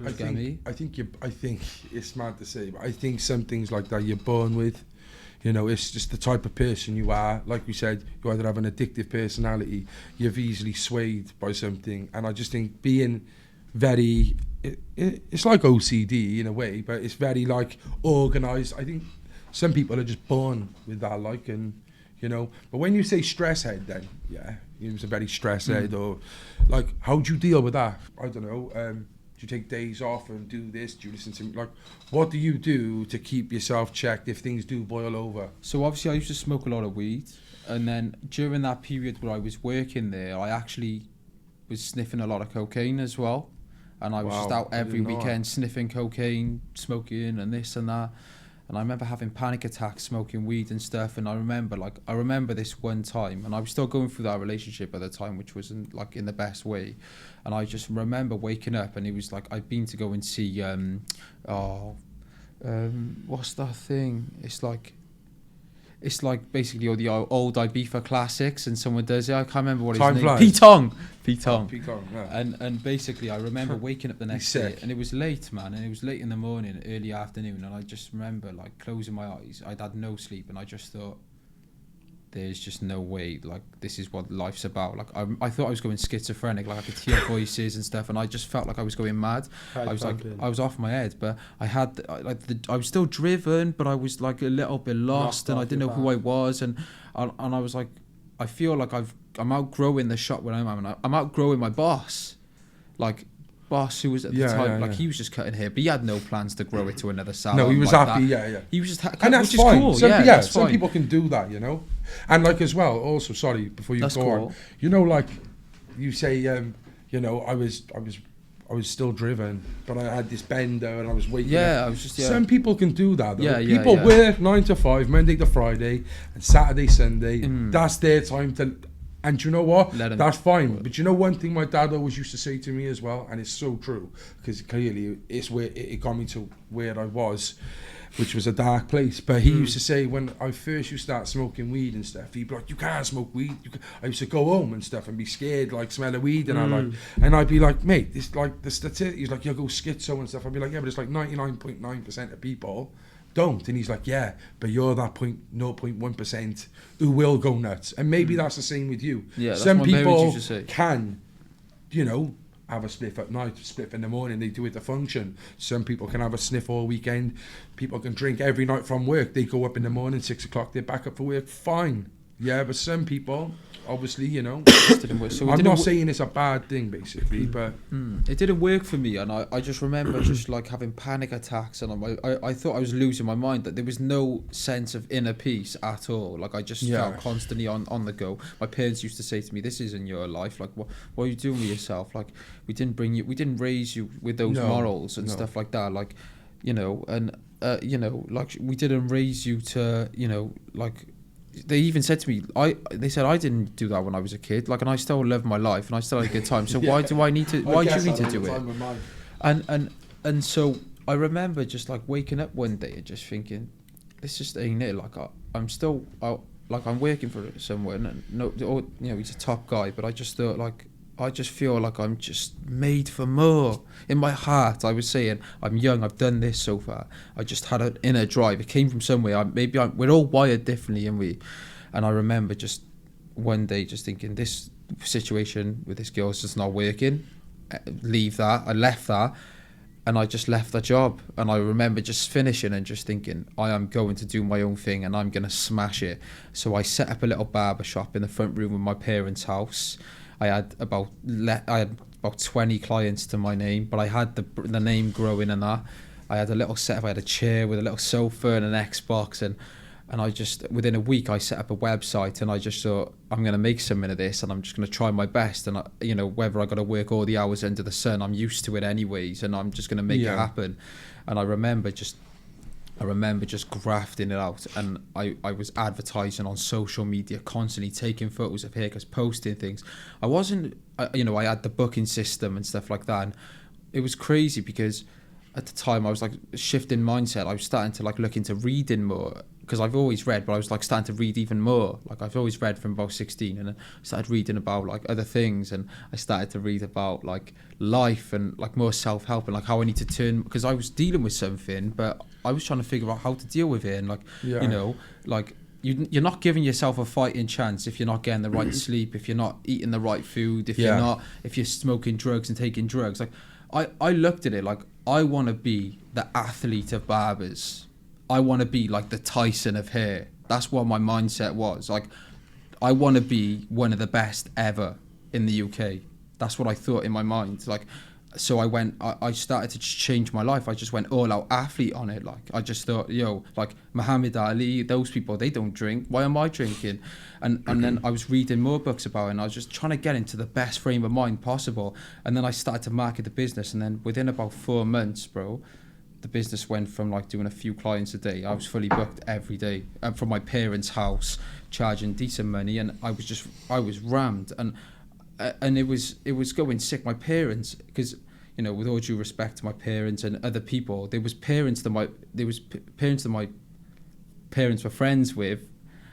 I think it's mad to say, but I think some things like that you're born with. It's just the type of person you are. Like we said, you either have an addictive personality, you're easily swayed by something, and I just think being very. It's like OCD in a way, but it's very like organised. I think some people are just born with that, like, and you know. But when you say stress head, then yeah, he was a very stress head, or like, how do you deal with that? I don't know. Do you take days off and do this? Do you listen to, like, what do you do to keep yourself checked if things do boil over? So obviously I used to smoke a lot of weed, and then during that period where I was working there, I actually was sniffing a lot of cocaine as well, and I was just out every weekend sniffing cocaine, smoking and this and that. And I remember having panic attacks smoking weed and stuff. And I remember this one time, and I was still going through that relationship at the time, which wasn't like in the best way. And I just remember waking up, and it was like I'd been to go and see what's that thing? It's like basically all the old Ibiza classics, and someone does it. I can't remember what his name. P-Tong. Yeah. And basically, I remember waking up the next day, and it was late, man, and it was late in the morning, early afternoon, and I just remember like closing my eyes. I'd had no sleep, and I just thought, there's just no way, like, this is what life's about. Like, I thought I was going schizophrenic, like I could hear voices and stuff, and I just felt like I was going mad. I was off my head, but I was still driven, but I was like a little bit lost, and I didn't know who I was, and I was like, I feel like I'm outgrowing the shop where I'm at, and I'm outgrowing my boss, like. Boss who was at the time, he was just cutting hair, but he had no plans to grow it to another salon. No, he was like happy, that. He was just and that's which is fine. cool. Some people can do that, you know. And like as well, also, sorry, before you go on, you know, like you say, you know, I was still driven, but I had this bender and I was waking up. I was just Some people can do that though. People work 9 to 5, Monday to Friday, and Saturday, Sunday. That's their time to. And do you know what? That's fine. But you know one thing my dad always used to say to me as well, and it's so true, because clearly it's where it got me to where I was, which was a dark place. But he used to say, when I first used to start smoking weed and stuff, he'd be like, you can't smoke weed. I used to go home and stuff and be scared, like, smell of weed, and I'd be like, mate, it's like the statistics. He's like, you'll go schizo and stuff. I'd be like, yeah, but it's like 99.9% of people don't. And he's like, yeah, but you're that 0.1% who will go nuts. And maybe that's the same with you. Some people can, you know, have a spliff at night, spliff in the morning, they do it to function. Some people can have a sniff all weekend. People can drink every night from work. They go up in the morning, 6 o'clock, they're back up for work, fine. Yeah, but some people, obviously, you know, so I'm not saying it's a bad thing, basically, but it didn't work for me, and I just remember just like having panic attacks, and I thought I was losing my mind, that there was no sense of inner peace at all. Like, I just felt constantly on the go. My parents used to say to me, this isn't your life, like, what are you doing with yourself? Like, we didn't raise you with those morals and stuff like that, like, you know, and you know, like, we didn't raise you to, you know, like, they even said to me, they said I didn't do that when I was a kid, like, and I still live my life and I still had a good time. So why do you need to do it? And so I remember just like waking up one day and just thinking, this just ain't it. Like, I'm still like, I'm working for someone, and you know, he's a top guy, but I just thought, like, I just feel like I'm just made for more. In my heart, I was saying, I'm young, I've done this so far. I just had an inner drive. It came from somewhere. We're all wired differently, and I remember just one day just thinking, this situation with this girl is just not working. Leave that. I left that, and I just left that job. And I remember just finishing and just thinking, I am going to do my own thing, and I'm going to smash it. So I set up a little barber shop in the front room of my parents' house. I had about 20 clients to my name, but I had the name growing and that. I had a little setup. I had a chair with a little sofa and an Xbox, and I just, within a week, I set up a website, and I just thought, I'm going to make something of this, and I'm just going to try my best. And you know, whether I got to work all the hours under the sun, I'm used to it anyways, and I'm just going to make it happen. And I remember just grafting it out, and I was advertising on social media, constantly taking photos of haircuts, posting things. I wasn't, you know, I had the booking system and stuff like that, and it was crazy because at the time I was like shifting mindset. I was starting to like look into reading more, because I've always read, but I was like starting to read even more. Like, I've always read from about 16, and I started reading about like other things, and I started to read about like life and like more self-help, and like how I need to turn, because I was dealing with something, but I was trying to figure out how to deal with it. And like, you know, like you're not giving yourself a fighting chance if you're not getting the right sleep, if you're not eating the right food, if you're smoking drugs and taking drugs. Like, I looked at it like, I want to be the athlete of barbers. I want to be like the Tyson of hair. That's what my mindset was. Like, I want to be one of the best ever in the UK. That's what I thought in my mind. Like, so I started to change my life. I just went all out athlete on it. Like, I just thought, like Muhammad Ali, those people, they don't drink. Why am I drinking? And then I was reading more books about it, and I was just trying to get into the best frame of mind possible. And then I started to market the business. And then within about 4 months, bro, the business went from like doing a few clients a day. I was fully booked every day from my parents' house, charging decent money. And I was rammed. And it was going sick. My parents, because with all due respect to my parents and other people, there was parents that my parents were friends with,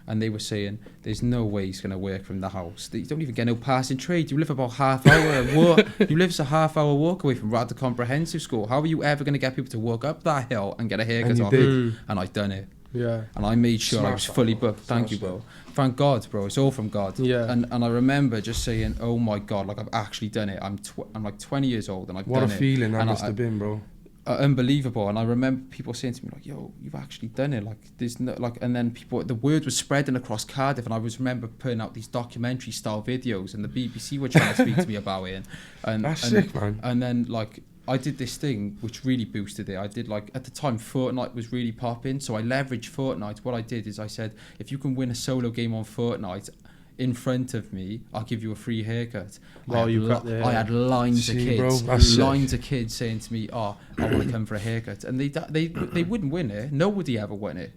and they were saying, "There's no way he's going to work from the house. You don't even get no passing trade. You live about half hour walk. You live a half-hour walk away from Radical Comprehensive School. How are you ever going to get people to walk up that hill and get a haircut off?" And I done it. Yeah. And I made sure I was fully booked. Thank you, bro. Thank God, bro. It's all from God. Yeah. And I remember just saying, "Oh my God, like I've actually done it. I'm like 20 years old and I've done it." What a feeling that And must have been, bro. Unbelievable. And I remember people saying to me like, "Yo, you've actually done it." Like, there's no like, and then the word was spreading across Cardiff, and I remember putting out these documentary style videos, and the BBC were trying to speak to me about it. And That's sick, man. And then like, I did this thing which really boosted it. I did like, at the time, Fortnite was really popping, so I leveraged Fortnite. What I did is I said, if you can win a solo game on Fortnite in front of me, I'll give you a free haircut. I had lines of kids, lines of kids saying to me, "Oh, I want to come for a haircut," and they wouldn't win it. Nobody ever won it.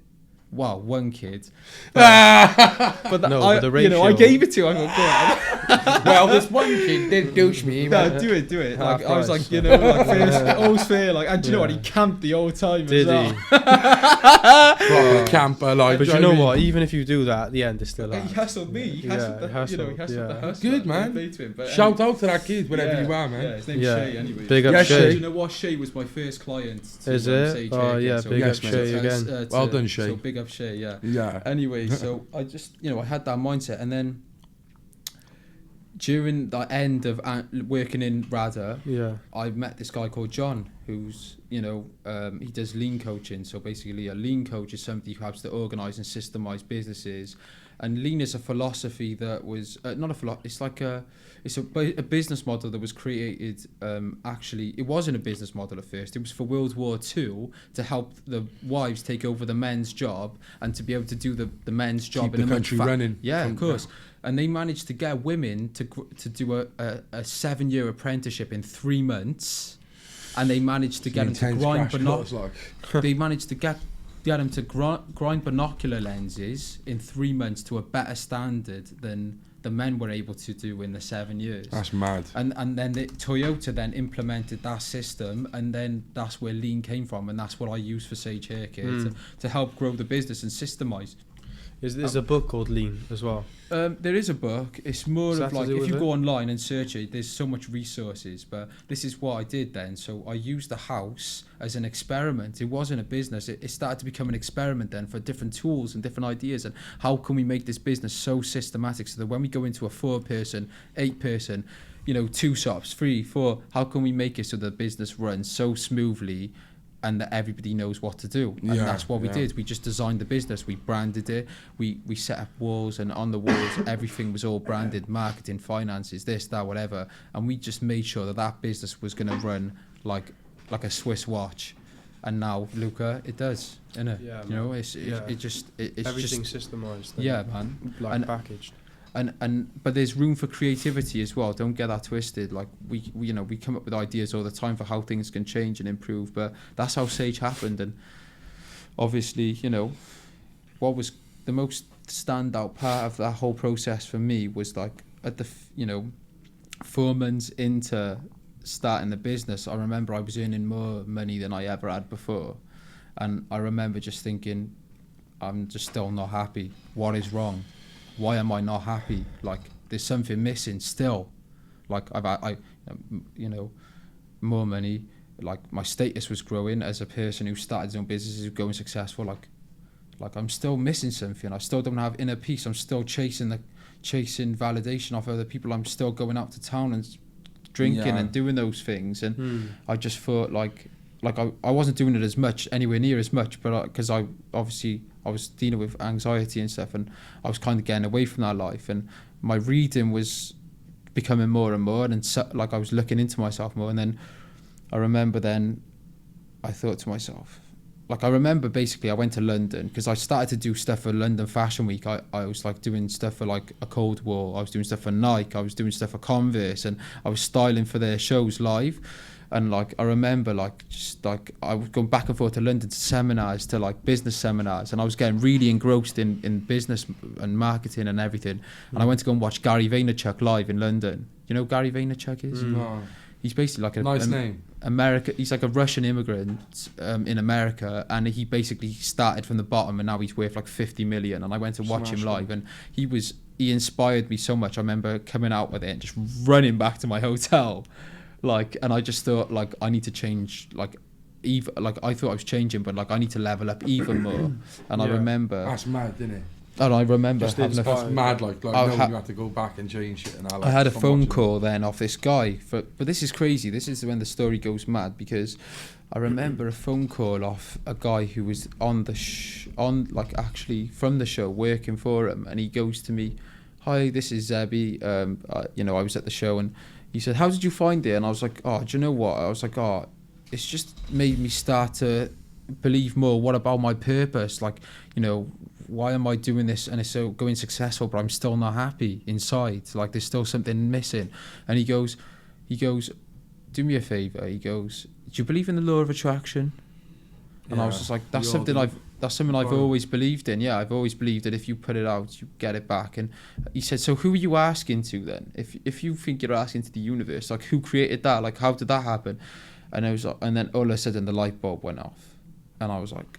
Well, one kid. But the ratio. I gave it to him. I go, "Go on." Well, this one kid did douche me. No, do it. Like, I was like, like, first, all's fair. Like, and do you know what? He camped the whole time. Did as well. he? Proper camper, like. But you know what? Even if you do that, at the end, it's still He out. hustled me. He hustled the hustler. Good, man. But, Shout out to that kid, wherever you are, man. Yeah, his name's Shay, anyway. Big up Yeah, Shay. Do you know what? Shay was my first client. Is it? Oh, yeah, big up Shay again. Well done, Shay. So big up Shay, yeah. Yeah. Anyway, so I just, I had that mindset, and then during the end of working in RADA, I met this guy called John, who's, he does lean coaching. So basically, a lean coach is somebody who helps to organise and systemize businesses. And lean is a philosophy that was it's like a business model that was created. Actually, it wasn't a business model at first. It was for World War II to help the wives take over the men's job and to be able to do the men's job. Keep the country running. Yeah, of course. And they managed to get women to do a 7-year apprenticeship in 3 months, and they managed to get them to grind They managed to get them to grind binocular lenses in 3 months to a better standard than the men were able to do in the 7 years. That's mad. And then Toyota then implemented that system, and then that's where lean came from, and that's what I use for Sage Hair Care to help grow the business and systemize. There's a book called Lean as well. There is a book. It's more of like, if you it? go online and search it, there's so much resources. But this is what I did then. So I used the house as an experiment. It wasn't a business. It started to become an experiment then for different tools and different ideas. And how can we make this business so systematic so that when we go into a 4-person, 8-person, 2 shops, 3, 4, how can we make it so the business runs so smoothly and that everybody knows what to do? And that's what we did. We just designed the business. We branded it. We set up walls, and on the walls, everything was all branded, marketing, finances, this, that, whatever. And we just made sure that business was going to run like a Swiss watch. And now, Luca, it does, innit? Yeah, it's everything's systemized. Yeah, man. Like packaged. But there's room for creativity as well. Don't get that twisted. Like we come up with ideas all the time for how things can change and improve. But that's how Sage happened. And obviously, what was the most standout part of that whole process for me was like at the 4 months into starting the business, I remember I was earning more money than I ever had before, and I remember just thinking, I'm just still not happy. What is wrong? Why am I not happy? Like, there's something missing still. Like, I more money. Like, my status was growing as a person who started his own business, who's going successful. Like I'm still missing something. I still don't have inner peace. I'm still chasing validation off other people. I'm still going out to town and drinking Yeah. and doing those things, and I just thought like I wasn't doing it as much, anywhere near as much, but because I was dealing with anxiety and stuff, and I was kind of getting away from that life, and my reading was becoming more and more, and so, like I was looking into myself more. And then I remember then I thought to myself, like I remember basically I went to London because I started to do stuff for London Fashion Week. I was like doing stuff for like a Cold War, I was doing stuff for Nike, I was doing stuff for Converse, and I was styling for their shows live. And like I remember like just like I was going back and forth to London to seminars, to like business seminars, and I was getting really engrossed in business and marketing and everything. And I went to go and watch Gary Vaynerchuk live in London. You know who Gary Vaynerchuk is? No. He's basically like a Nice name. America. He's like a Russian immigrant in America, and he basically started from the bottom, and now he's worth like 50 million. And I went to watch him live, and he inspired me so much. I remember coming out with it and just running back to my hotel. Like, and I just thought like I need to change, like even like I thought I was changing, but like I need to level up even more. And I remember That's mad, isn't it? and I remember Just having That's mad. Like I knowing ha- you have to go back and change it. And I had a phone call then off this guy, but this is crazy. This is when the story goes mad, because I remember a phone call off a guy who was on the like actually from the show working for him, and he goes to me, "Hi, this is Zebby. I was at the show," and he said, "How did you find it?" And I was like, "Oh, do you know what?" I was like, "Oh, it's just made me start to believe more. What about my purpose? Like, why am I doing this and it's so going successful, but I'm still not happy inside? Like, there's still something missing." And he goes, "Do me a favor." He goes, "Do you believe in the law of attraction?" And I was just like, that's something I've always believed in. Yeah, I've always believed that if you put it out, you get it back. And he said, "So who are you asking to then? If you think you're asking to the universe, like who created that? Like how did that happen?" And I was like, and then all of a sudden the light bulb went off, and I was like,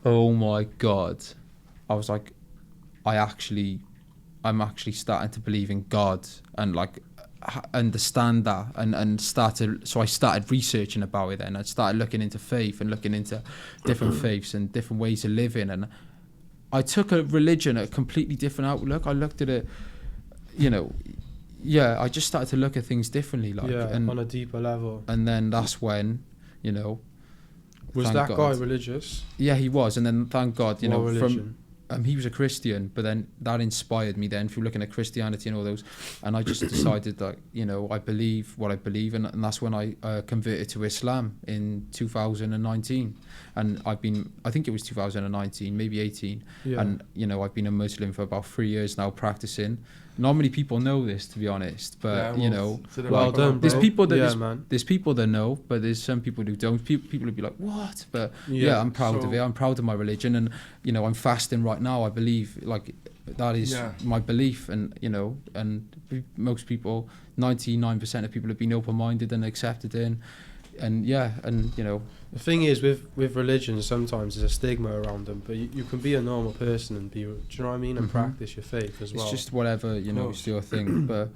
"Oh my God!" I was like, I'm actually starting to believe in God and like understand that and so I started researching about it. Then I started looking into faith and looking into different faiths and different ways of living, and I took a religion a completely different outlook. I looked at it, I just started to look at things differently, like and on a deeper level. And then that's when, was thank that God. guy religious? Yeah, he was. And then thank God, What religion? he was a Christian, but then that inspired me then through looking at Christianity and all those, and I just decided that I believe what I believe, and that's when I converted to Islam in 2019, and I think it was 2019, maybe 18, and I've been a Muslim for about 3 years now, practicing. Not many people know this, to be honest, but well done, there's bro. people that man. there's people that know, but there's some people who don't. People would be like, "What?" But I'm proud of it. I'm proud of my religion, and I'm fasting right now. I believe like that is my belief, and and most people, 99% of people have been open-minded and accepted it, and the thing is with religion, sometimes there's a stigma around them, but you can be a normal person and be, do you know what I mean, and practice your faith as well. It's just whatever is your thing, but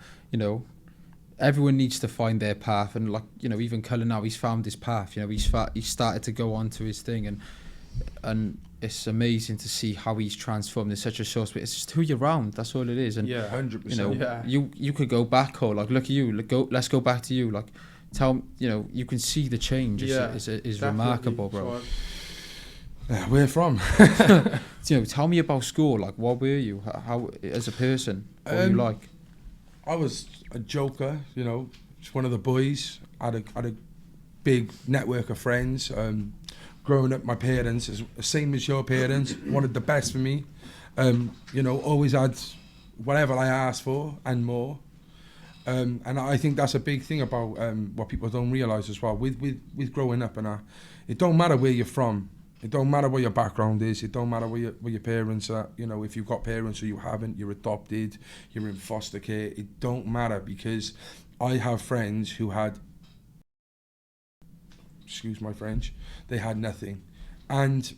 everyone needs to find their path, and like even Cullan now, he's found his path. He's started to go on to his thing, and it's amazing to see how he's transformed in such a short space. It's just who you're around. That's all it is. And 100%. You could go back, or like look at you. Let's go back to you. Like you can see the change. It's remarkable, bro. Where from? Tell me about school. Like, what were you? How as a person? What were you like? I was a joker, just one of the boys. I had a big network of friends. Growing up, my parents, same as your parents, wanted the best for me. Always had whatever I asked for and more. And I think that's a big thing about what people don't realise as well. With growing up, and it don't matter where you're from. It don't matter what your background is. It don't matter where your parents are. If you've got parents or you haven't, you're adopted, you're in foster care. It don't matter, because I have friends who had, excuse my French, they had nothing. And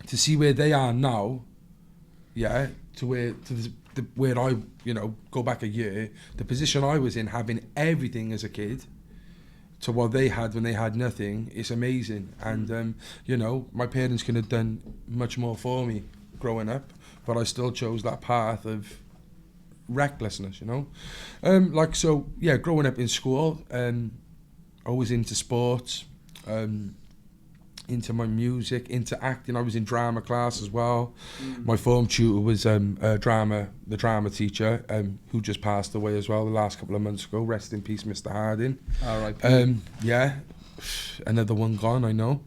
to see where they are now, where I, go back a year, the position I was in, having everything as a kid, to what they had when they had nothing, it's amazing. And my parents could have done much more for me growing up, but I still chose that path of recklessness, you know. So yeah, growing up in school, always into sports, into my music, into acting. I was in drama class as well. My form tutor was the drama teacher, who just passed away as well the last couple of months ago. Rest in peace, Mr. Harding. R.I.P. Yeah, another one gone, I know.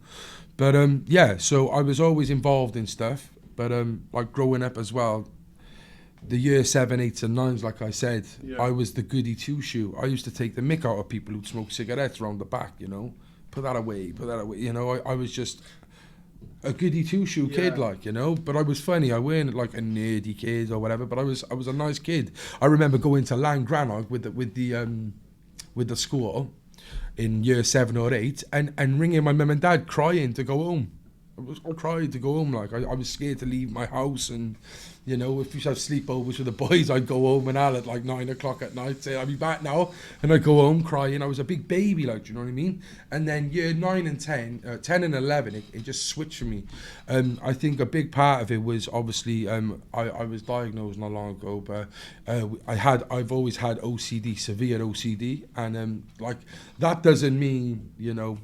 But yeah, so I was always involved in stuff. But like growing up as well, the year 7, 8 and 9s, like I said, I was the goody two-shoe. I used to take the mick out of people who'd smoke cigarettes round the back, you know. Put that away, you know. I was just a goody two-shoe kid, like, you know. But I was funny. I weren't like a nerdy kid or whatever. But I was a nice kid. I remember going to Llangrannog with the school in year 7 or 8 and ringing my mum and dad crying to go home. I cried to go home. Like I was scared to leave my house, and you know, if we should have sleepovers with the boys, I'd go home and Al at like 9 o'clock at night, say I'll be back now, and I'd go home crying. I was a big baby, like, do you know what I mean? And then year 9 and 10, 10 and 11, it just switched for me. I think a big part of it was obviously I was diagnosed not long ago, but I've always had OCD, severe OCD, and like that doesn't mean, you know,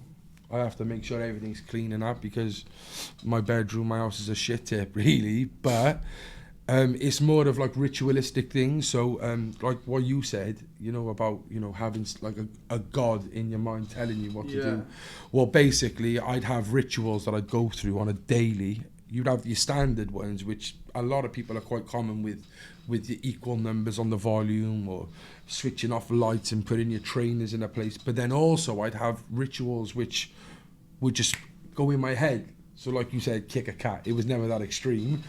I have to make sure everything's clean and up, because my bedroom, my house is a shit tip, really. But it's more of like ritualistic things. So like what you said, you know, about, you know, having like a god in your mind telling you what to do. Well, basically, I'd have rituals that I'd go through on a daily. You'd have your standard ones, which a lot of people are quite common with your equal numbers on the volume, or switching off lights and putting your trainers in a place. But then also I'd have rituals which would just go in my head. So like you said, kick a cat. It was never that extreme.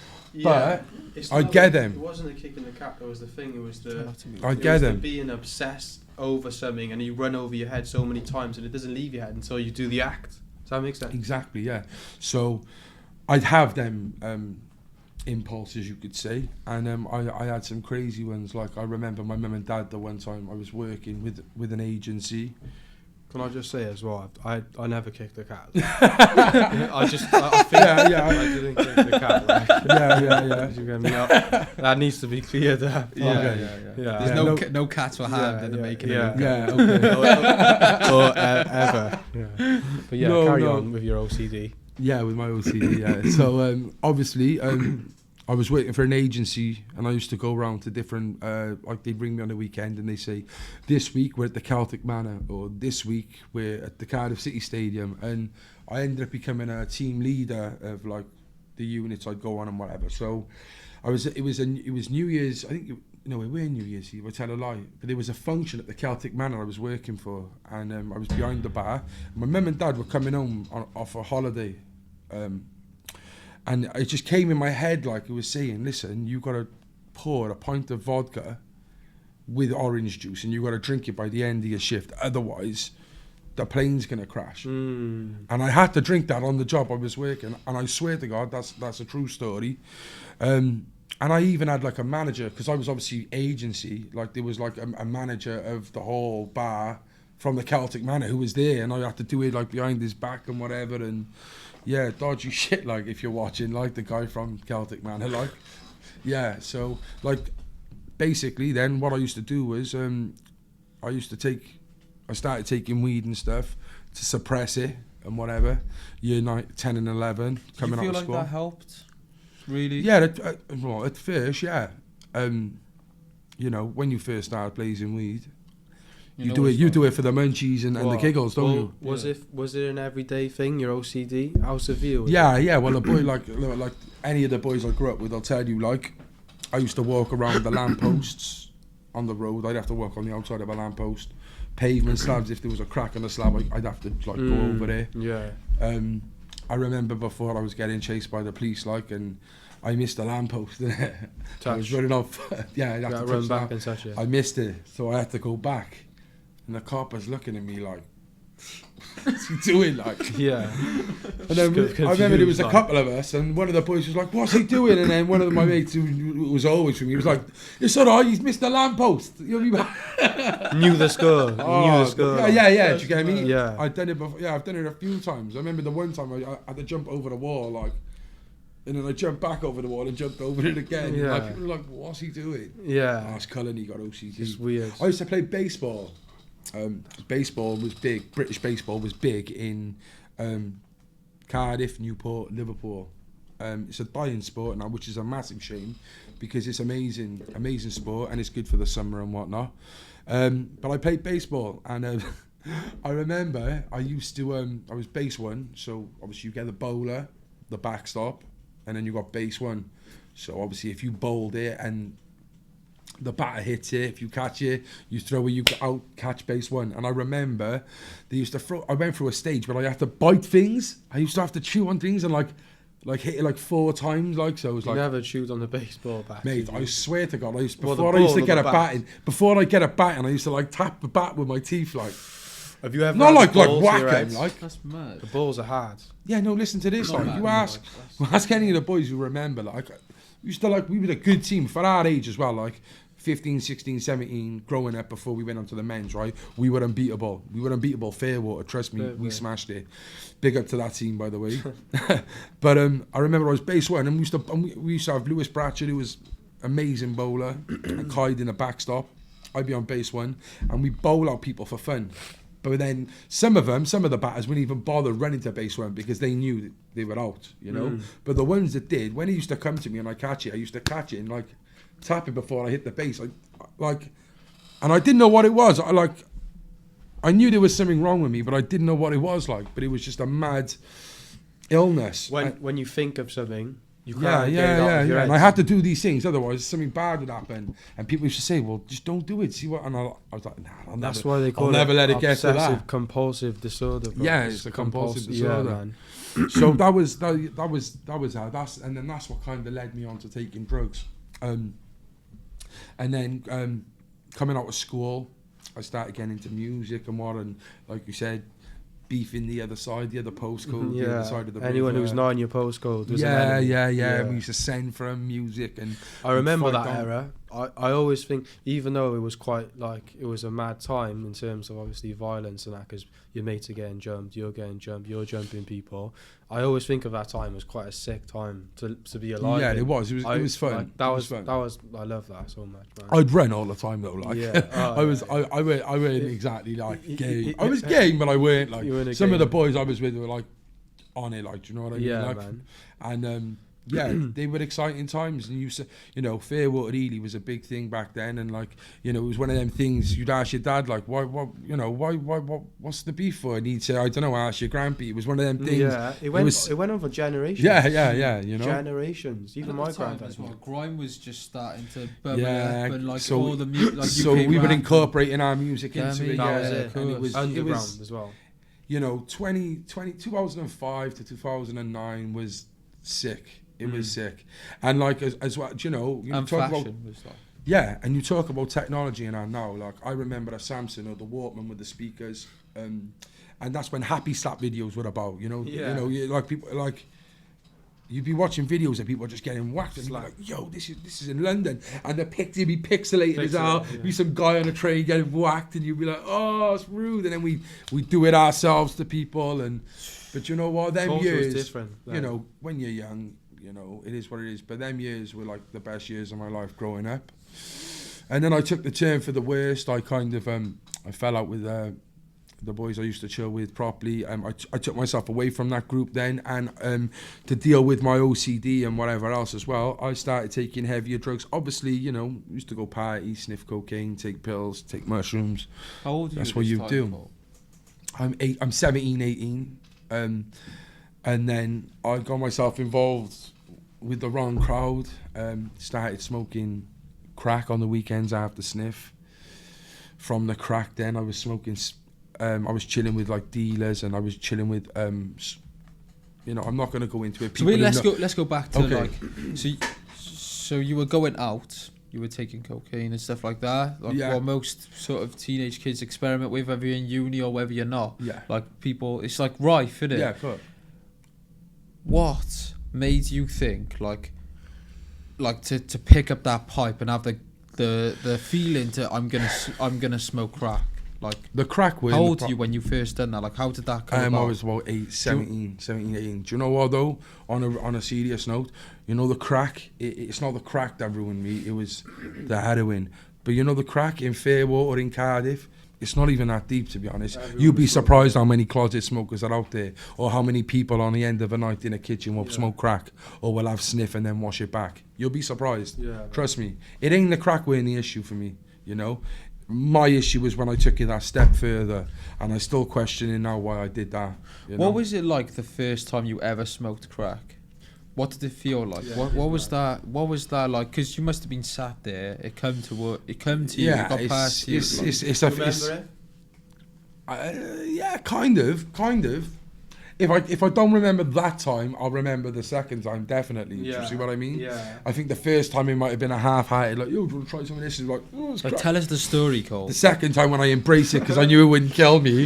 But I'd get them. It wasn't a kick in the cat that was the thing. It was the being obsessed over something, and you run over your head so many times and it doesn't leave your head until you do the act. Does that make sense? Exactly, yeah. So I'd have them impulses, you could say, and I had some crazy ones. Like I remember my mum and dad, the one time I was working with an agency. Can I just say as well, I never kicked the cat. I think I didn't kick the cat. Like, yeah. You get me up. That needs to be cleared up. Yeah. There's no cats were harmed in the making of Luca. Yeah, okay. or ever. Yeah. But yeah, carry on with your OCD. Yeah, with my OCD, yeah. So obviously, I was working for an agency, and I used to go around to different, like they'd ring me on the weekend and they say, this week we're at the Celtic Manor, or this week we're at the Cardiff City Stadium. And I ended up becoming a team leader of like the units I'd go on and whatever. So it was New Year's, I think, no, we were New Year's Eve, I tell a lie, but there was a function at the Celtic Manor I was working for, and I was behind the bar. My mum and dad were coming home off a holiday, and it just came in my head, like it was saying, listen, you got to pour a pint of vodka with orange juice, and you got to drink it by the end of your shift, otherwise the plane's going to crash. And I had to drink that on the job I was working, and I swear to God, that's a true story. And I even had like a manager, because I was obviously agency, like there was like a manager of the whole bar from the Celtic Manor who was there, and I had to do it like behind his back and whatever. And yeah, dodgy shit, like if you're watching, like the guy from Celtic Manor, like, yeah. So like basically then what I used to do was I started taking weed and stuff to suppress it and whatever. Year 10 and 11 coming out of school. Do you feel like that helped? Really? Yeah, well, at first, yeah. You know, when you first start blazing weed, you do it for the munchies and the giggles, don't you? Was it an everyday thing, your OCD? How severe? Yeah. Well, a boy like any of the boys I grew up with, I'll tell you, like, I used to walk around the lampposts on the road. I'd have to walk on the outside of a lamppost. Pavement slabs, if there was a crack in the slab, I'd have to like go over there. Yeah. I remember before I was getting chased by the police, like, and I missed the lamppost. I was running off. Yeah, I'd have to run back and touch it. I missed it, so I had to go back. And the cop was looking at me like, what's he doing? Like, yeah. And then I remember there was a couple of us, and one of the boys was like, what's he doing? And then one of my mates, who was always with me, was like, it's alright, he's missed the lamppost. You'll be back. Knew the score. Yeah. Do you get me? Yeah. I've done it before. Yeah, I've done it a few times. I remember the one time I had to jump over the wall, like, And then I jumped back over the wall and jumped over it again. Yeah. Like, people were like, what's he doing? Yeah. Ask Cullan, he got OCD. It's weird. I used to play baseball. Baseball was big. British baseball was big in Cardiff, Newport, Liverpool. It's a dying sport now, which is a massive shame because it's amazing sport and it's good for the summer and whatnot. But I played baseball and I remember I used to, I was base one, so obviously you get the bowler, the backstop, and then you got base one. So obviously if you bowled it and the batter hits it, if you catch it, you throw it, you out, catch base one. And I remember they used to throw, I went through a stage where I had to bite things. I used to have to chew on things and like hit it like 4 times, like, so it was You like, never chewed on the baseball bat. mate, did I you? swear to God, I used Well, before the I used ball to or get the a bat? batting, before I get a batting, I used to like tap the bat with my teeth, like, Have you ever not had like the balls to whack your him, head? like, That's mad. The balls are hard. yeah, no, listen to this, Not like, bad, you no, ask any of the boys who remember, like, we used to, like, we were a good team for our age as well, like, 15, 16, 17, growing up before we went on to the men's, right? We were unbeatable. Fairwater, trust me, we smashed it. Big up to that team, by the way. But I remember I was base one, and we used to have Lewis Bratchett, who was amazing bowler, and Clyde in the backstop. I'd be on base one, and we bowl out people for fun. But then some of the batters wouldn't even bother running to base one because they knew that they were out, you know. But the ones that did, when he used to come to me and I catch it, I used to catch it and like tap it before I hit the base, like, and I didn't know what it was. I knew there was something wrong with me, but I didn't know what it was like. But it was just a mad illness. When you think of something, you Yeah. can't get it out of your head. And I had to do these things, otherwise something bad would happen. And people used to say, "Well, just don't do it. See what?" And I was like, "Nah, That's why they call I'll it never let it get to that." obsessive compulsive disorder. Bro. Yeah, it's a compulsive disorder. Yeah, man. So that was how. And then that's what kind of led me on to taking drugs. And then coming out of school, I started getting into music and what, and like you said, beefing the other side, the other postcode, the other side of the anyone who was not in your postcode was an enemy. yeah. We used to send for music, and I remember fight that on. era. I always think, even though it was quite like, it was a mad time in terms of obviously violence and that, because your mates are getting jumped, you're getting jumped, you're jumping people. I always think of that time as quite a sick time to be alive. Yeah, in. it was fun. Like, that It was fun. I love that so much, man. I'd run all the time though, like Yeah. Oh, I weren't exactly like gay. I was gay, but I weren't like You weren't a some of the gay. boys I was with were like on it, like, do you know what I mean? Yeah, Like, man. And yeah, they were exciting times, and you know, Fairwater Ely was a big thing back then, and like, you know, it was one of them things you'd ask your dad, like, why, what's the beef for? And he'd say, I don't know, ask your grandpa. It was one of them things. Yeah, it went on for generations. Yeah, you know. Generations. Even my granddad. as well, grime was just starting to bubble Yeah, up, and like so all the like so UK we were rap incorporating our music Yeah, into I mean, it. That Yeah, was it. and it was Underground as well. you know, 2005 to 2009 was sick. It was sick. And like, as well, you know, you and talk fashion about, was like. yeah, and you talk about technology and that now, like, I remember a Samsung or the Walkman with the speakers, and that's when happy slap videos were about, you know. Yeah. You know, like, people, like, you'd be watching videos of people just getting whacked, and you're like, yo, this is in London, and the picture be pixelated as well. Yeah. Be some guy on a train getting whacked, and you'd be like, oh, it's rude, and then we do it ourselves to people, but you know what, them Culture was years, different you then. know, when you're young, you know, it is what it is, but them years were like the best years of my life growing up. And then I took the turn for the worst. I kind of I fell out with the boys I used to chill with properly. I took myself away from that group then, and to deal with my OCD and whatever else as well, I started taking heavier drugs. Obviously, you know, used to go party, sniff cocaine, take pills, take mushrooms. How old are you? That's at what this you time, do. Paul? I'm 17, 18. And then I got myself involved with the wrong crowd. Started smoking crack on the weekends after sniff. From the crack, then I was smoking. I was chilling with like dealers, and I was chilling with. You know, I'm not going to go into it. So wait, let's go back to Okay. like. So you were going out. You were taking cocaine and stuff like that. Like Yeah. what most sort of teenage kids experiment with, whether you're in uni or whether you're not. Yeah. Like people, it's like rife, isn't it? Yeah, cool. What made you think like to pick up that pipe and have the feeling to I'm gonna smoke crack? Like, The crack were... how old were you when you first done that? Like, how did that come about? I was about 17, 18. Do you know what, though? On a serious note, you know, the crack, it's not the crack that ruined me, it was the heroin. But you know, the crack in Fairwater, in Cardiff, it's not even that deep, to be honest. You'd be surprised how many closet smokers are out there, or how many people on the end of a night in a kitchen will smoke crack, or will have sniff and then wash it back. You'll be surprised. Yeah, Trust me. It ain't the crack wearing the issue for me, you know. My issue was when I took it that step further, and I still questioning now why I did that. You know? What was it like the first time you ever smoked crack? What did it feel like? Yeah, what was that? What was that like? Because you must have been sat there. It come to work. It come to you. It got past you. Remember it? Yeah, kind of. If I don't remember that time, I'll remember the second time definitely. Do you see what I mean? Yeah. I think the first time it might have been a half-hearted, like, yo, do you want to try some of this? It's like, oh, it's Like, crap. tell us the story, Cole. The second time when I embraced it because I knew it wouldn't kill me,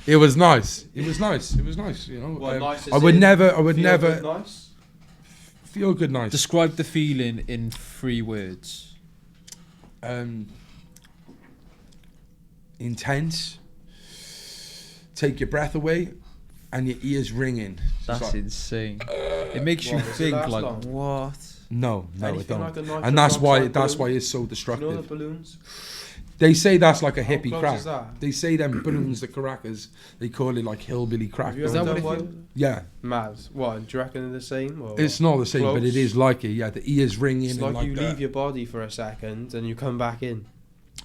it was nice. It was nice. You know. What, nice I would never Feel good, nice? feel good nice. Describe the feeling in 3 words. Intense. Take your breath away, and your ears ringing. That's like, insane. It makes you What, does it think last like, long? what? No, it Anything don't. like a nitrous And that's why oxide balloon? it's so You know the destructive. balloons? They say that's like a How hippie close crack. is that? They say them balloons, the crackers, they call it like hillbilly crack. Have you Is ever that done what it one? Yeah, Mad. What, do you reckon they're the same? Or it's not the same, but it Close. is like it. Yeah, the ears ringing. It's and like you that. leave your body for a second and you come back in.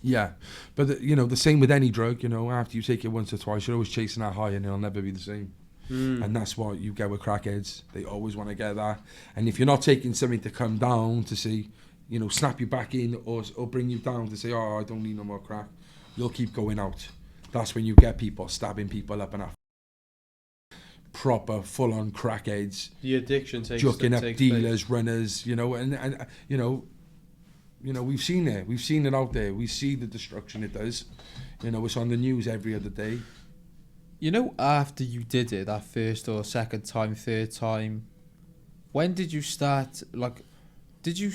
Yeah, but you know, the same with any drug. You know, after you take it once or twice, you're always chasing that high, and it'll never be the same. And that's what you get with crackheads. They always want to get that. And if you're not taking something to come down to say, you know, snap you back in or bring you down to say, oh, I don't need no more crack, you'll keep going out. That's when you get people stabbing people up and up. Proper full-on crackheads, The addiction takes jucking up takes dealers, place. runners, you know, and you know, we've seen it out there. We see the destruction it does. You know, it's on the news every other day. You know, after you did it, that first or second time, third time, when did you start, like, did you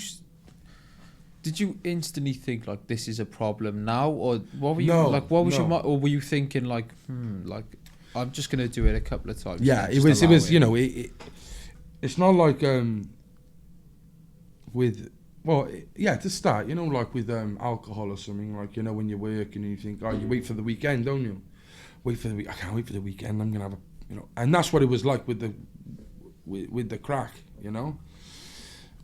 instantly think, like, this is a problem now? Or what were you, or were you thinking, like, like, I'm just going to do it a couple of times? Yeah, and it just was, allow you know, it's not like, to start, you know, like with alcohol or something, like, you know, when you're working and you think, oh, you wait for the weekend, don't you? I can't wait for the weekend. I'm gonna have and that's what it was like with the crack, you know.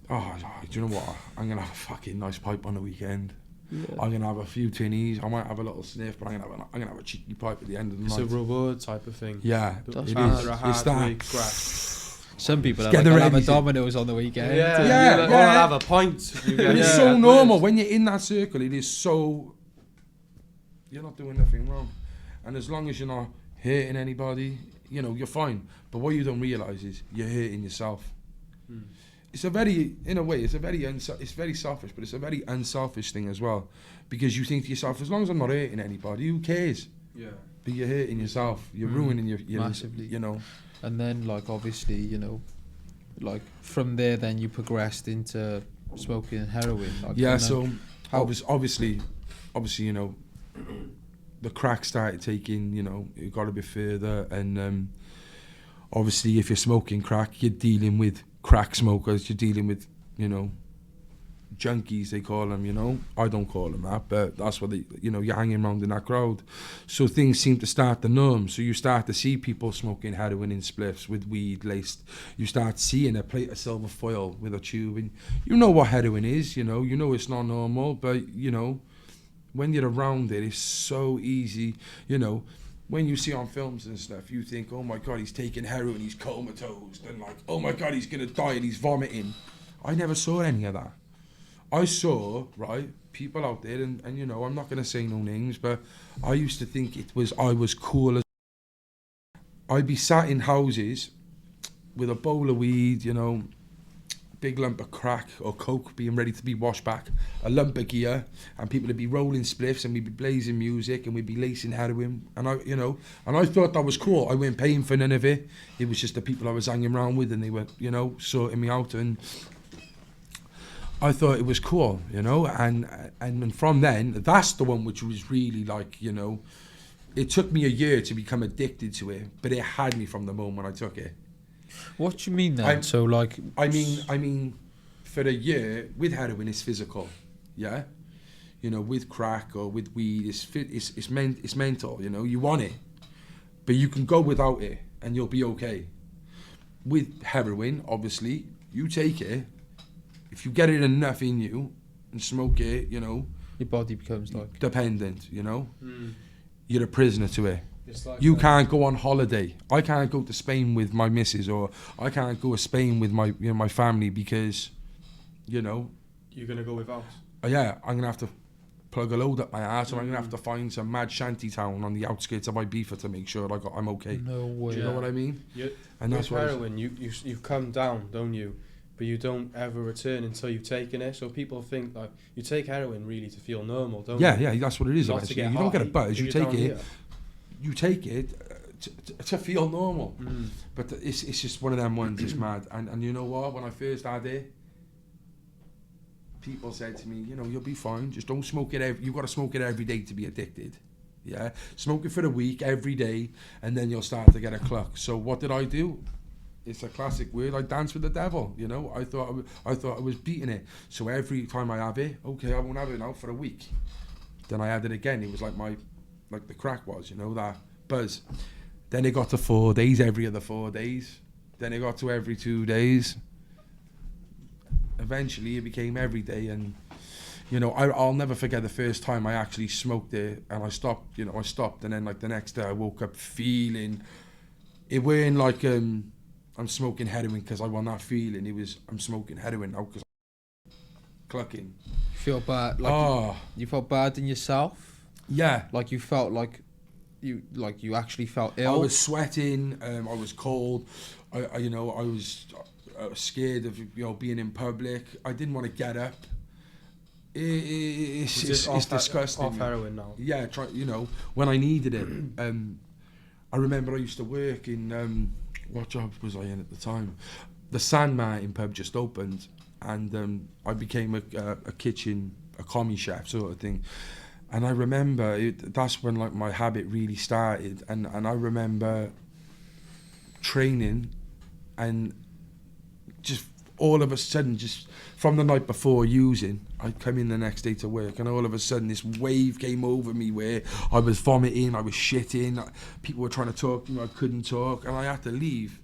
Oh, do you know what? I'm gonna have a fucking nice pipe on the weekend. Yeah. I'm gonna have a few tinnies. I might have a little sniff, but I'm gonna have a cheeky pipe at the end of the night. It's a reward type of thing. Yeah, It it is. is. A It's hard week that. crack. Some people are Get like, the I'll have a ready- Domino's on the weekend. Yeah. Or I'll have a pint. You get- It's yeah, so that's normal weird. when you're in that circle. It is so. You're not doing nothing wrong, and as long as you're not hurting anybody, you know, you're fine. But what you don't realise is you're hurting yourself. It's a very, in a way, it's very selfish, but it's a very unselfish thing as well, because you think to yourself, as long as I'm not hurting anybody, who cares? Yeah. But you're hurting yourself. You're ruining your Massively. You know. And then, like, obviously, you know, like, from there, then you progressed into smoking heroin. Like, Yeah. and then So how- obviously, you know, the crack started taking. You know, it got a bit further, and obviously, if you're smoking crack, you're dealing with crack smokers. You're dealing with, you know, junkies, they call them, you know. I don't call them that, but that's what you're hanging around in that crowd. So things seem to start to numb. So you start to see people smoking heroin in spliffs with weed laced. You start seeing a plate of silver foil with a tube, and you know what heroin is, you know it's not normal, but, you know, when you're around it, it's so easy, you know. When you see on films and stuff, you think, oh my God, he's taking heroin, he's comatose, and like, oh my God, he's going to die and he's vomiting. I never saw any of that. I saw, right, people out there, and you know, I'm not going to say no names, but I used to think I was cool as... I'd be sat in houses with a bowl of weed, you know, big lump of crack or coke being ready to be washed back, a lump of gear, and people would be rolling spliffs, and we'd be blazing music, and we'd be lacing heroin, and I thought that was cool. I wasn't paying for none of it. It was just the people I was hanging around with, and they were, you know, sorting me out, and I thought it was cool, you know, and from then, that's the one which was really like, you know, it took me a year to become addicted to it, but it had me from the moment I took it. What do you mean then? I mean, for a year with heroin, it's physical, yeah. You know, with crack or with weed, it's mental. You know, you want it, but you can go without it and you'll be okay. With heroin, obviously, you take it. If you get it enough in you and smoke it, you know, your body becomes like dependent. You know, you're a prisoner to it. Like you can't go on holiday. I can't go to Spain with my missus, or I can't go to Spain with my family because, you know, you're gonna go without. Yeah, I'm gonna have to plug a load up my ass, or I'm gonna have to find some mad shanty town on the outskirts of Ibiza to make sure I'm okay. No way. Do you know what I mean? And that's with heroin, you come down, don't you? But you don't ever return until you've taken it. So people think like you take heroin really to feel normal, don't you? Yeah, that's what it is. Not to get you high, don't get a buzz. You take it. Here. You take it to feel normal. But it's just one of them ones. It's mad. And you know what? When I first had it, people said to me, you know, you'll be fine. Just don't smoke it. You've got to smoke it every day to be addicted. Yeah, smoke it for a week every day, and then you'll start to get a cluck. So what did I do? It's a classic word. I danced with the devil. You know, I thought I was beating it. So every time I have it, okay, I won't have it now for a week. Then I had it again. It was like the crack was, you know, that buzz. Then it got to 4 days, every other 4 days. Then it got to every 2 days. Eventually, it became every day, and you know, I'll never forget the first time I actually smoked it, and I stopped. You know, I stopped, and then like the next day, I woke up feeling. It weren't like I'm smoking heroin because I want that feeling. It was I'm smoking heroin now because I'm clucking. You feel bad, like you felt bad in yourself. Yeah, like you felt like you actually felt ill. I was sweating. I was cold. I was scared of being in public. I didn't want to get up. It's disgusting. Off heroin now. Yeah, when I needed it. I remember I used to work in what job was I in at the time? The Sandmartin pub just opened, and I became a commie chef sort of thing. And I remember that's when like my habit really started, and I remember training, and just all of a sudden, just from the night before using, I'd come in the next day to work, and all of a sudden this wave came over me where I was vomiting, I was shitting, people were trying to talk to me, I couldn't talk, and I had to leave.